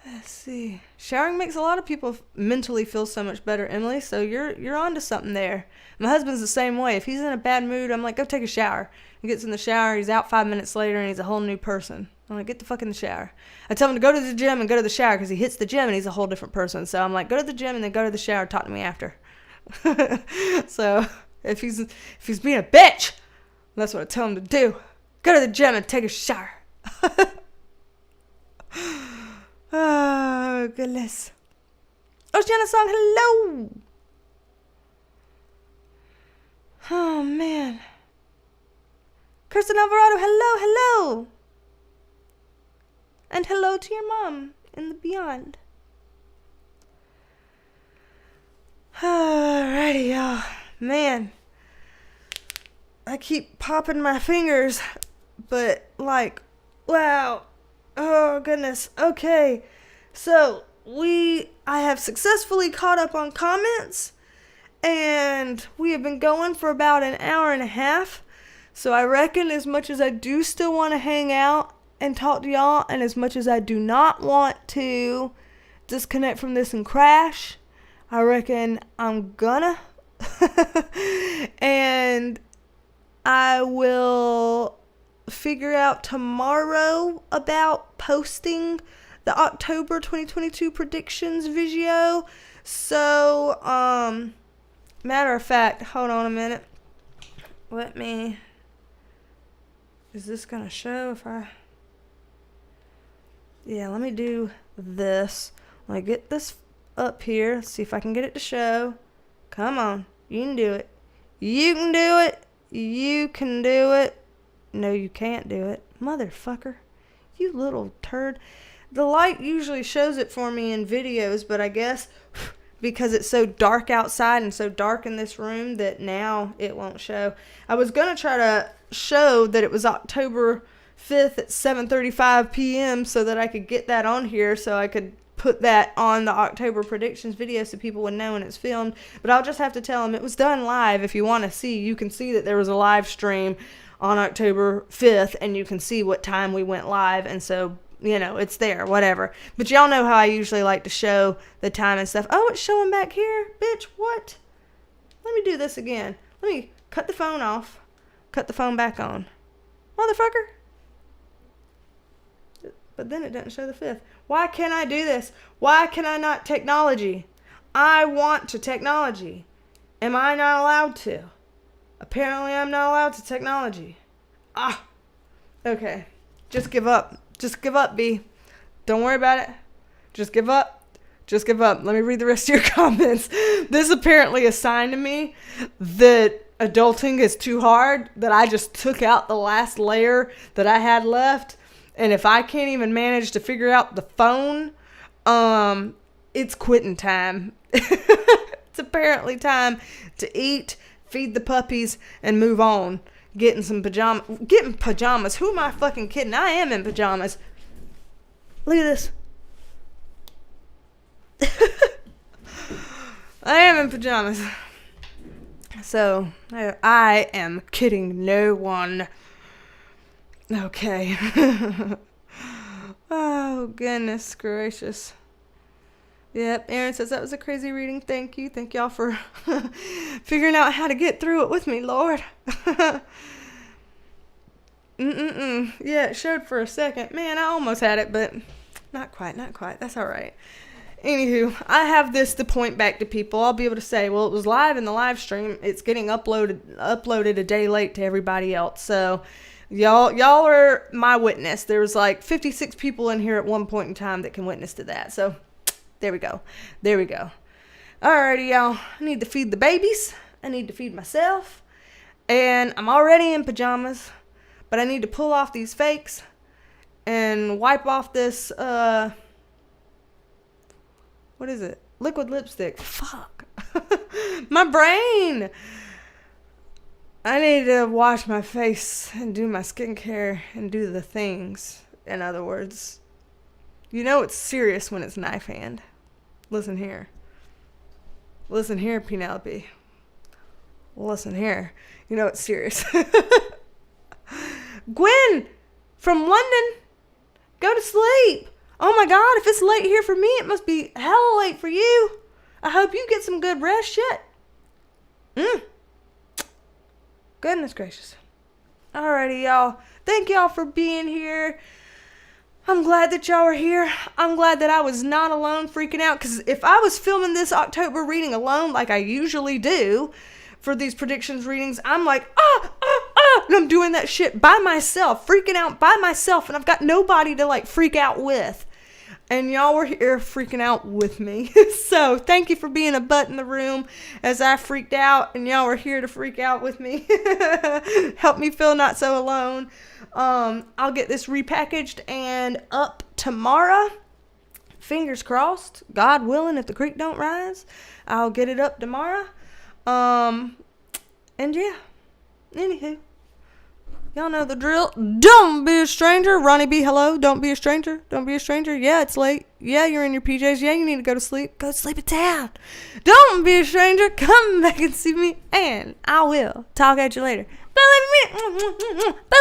Let's see. Showering makes a lot of people mentally feel so much better, Emily. So you're onto something there. My husband's the same way. If he's in a bad mood, I'm like, go take a shower. He gets in the shower. He's out 5 minutes later, and he's a whole new person. I'm like, get the fuck in the shower. I tell him to go to the gym and go to the shower because he hits the gym and he's a whole different person. So I'm like, go to the gym and then go to the shower. Talk to me after. So if he's being a bitch, that's what I tell him to do. Go to the gym and take a shower. Oh, goodness. Oceana Song, hello. Oh, man. Kirsten Alvarado, hello. And hello to your mom in the beyond. Alrighty, y'all. Man, I keep popping my fingers, but like, wow. Oh, goodness. Okay. So, I have successfully caught up on comments, and we have been going for about an hour and a half. So I reckon as much as I do still want to hang out and talk to y'all, and as much as I do not want to disconnect from this and crash, I reckon I'm gonna. And I will figure out tomorrow about posting the October 2022 predictions video. So, matter of fact, hold on a minute. Is this gonna show if let me do this. Let me get this up here. Let's see if I can get it to show. Come on. You can do it. You can do it. You can do it. No, you can't do it. Motherfucker. You little turd. The light usually shows it for me in videos, but I guess because it's so dark outside and so dark in this room that now it won't show. I was going to try to show that it was October 5th at 7:35 p.m. so that I could get that on here, so I could put that on the October predictions video so people would know when it's filmed. But I'll just have to tell them it was done live. If you want to see, you can see that there was a live stream on October 5th, and you can see what time we went live, and so, you know, it's there, whatever. But y'all know how I usually like to show the time and stuff. Oh, it's showing back here? Bitch, what? Let me do this again. Let me cut the phone off. Cut the phone back on. Motherfucker. But then it doesn't show the 5th. Why can't I do this? Why can I not technology? I want to technology. Am I not allowed to? Apparently I'm not allowed to technology. Okay. Just give up. Just give up, B. Don't worry about it. Just give up. Just give up. Let me read the rest of your comments. This is apparently a sign to me that adulting is too hard, that I just took out the last layer that I had left. And if I can't even manage to figure out the phone, it's quitting time. It's apparently time to eat, feed the puppies, and move on. Getting pajamas. Who am I fucking kidding? I am in pajamas. Look at this. I am in pajamas. So, I am kidding no one. Okay. Oh, goodness gracious. Yep, Aaron says that was a crazy reading. Thank you. Thank y'all for figuring out how to get through it with me, Lord. Yeah, it showed for a second. Man, I almost had it, but not quite. That's all right. Anywho, I have this to point back to people. I'll be able to say, well, it was live in the live stream. It's getting uploaded a day late to everybody else. So y'all are my witness. There was like 56 people in here at one point in time that can witness to that. So there we go. Alrighty, y'all. I need to feed the babies. I need to feed myself. And I'm already in pajamas. But I need to pull off these fakes and wipe off this, what is it? Liquid lipstick. Fuck. My brain. I need to wash my face and do my skincare and do the things. In other words, you know it's serious when it's knife hand. Listen here. Listen here, Penelope. Listen here. You know it's serious. Gwen from London, go to sleep. Oh my God, if it's late here for me, it must be hella late for you. I hope you get some good rest. Shit. Goodness gracious. Alrighty, y'all. Thank y'all for being here. I'm glad that y'all are here. I'm glad that I was not alone freaking out, because if I was filming this October reading alone like I usually do for these predictions readings, I'm like, and I'm doing that shit by myself, freaking out by myself, and I've got nobody to like freak out with. And y'all were here freaking out with me. So thank you for being a butt in the room as I freaked out, and y'all were here to freak out with me. Help me feel not so alone. I'll get this repackaged and up tomorrow. Fingers crossed, God willing, if the creek don't rise, I'll get it up tomorrow. And yeah, anywho, y'all know the drill. Don't be a stranger. Ronnie B, hello. Don't be a stranger. Don't be a stranger. Yeah, it's late. Yeah, you're in your PJs. Yeah, you need to go to sleep. Go to sleep in town. Don't be a stranger. Come back and see me, and I will talk at you later. Bye.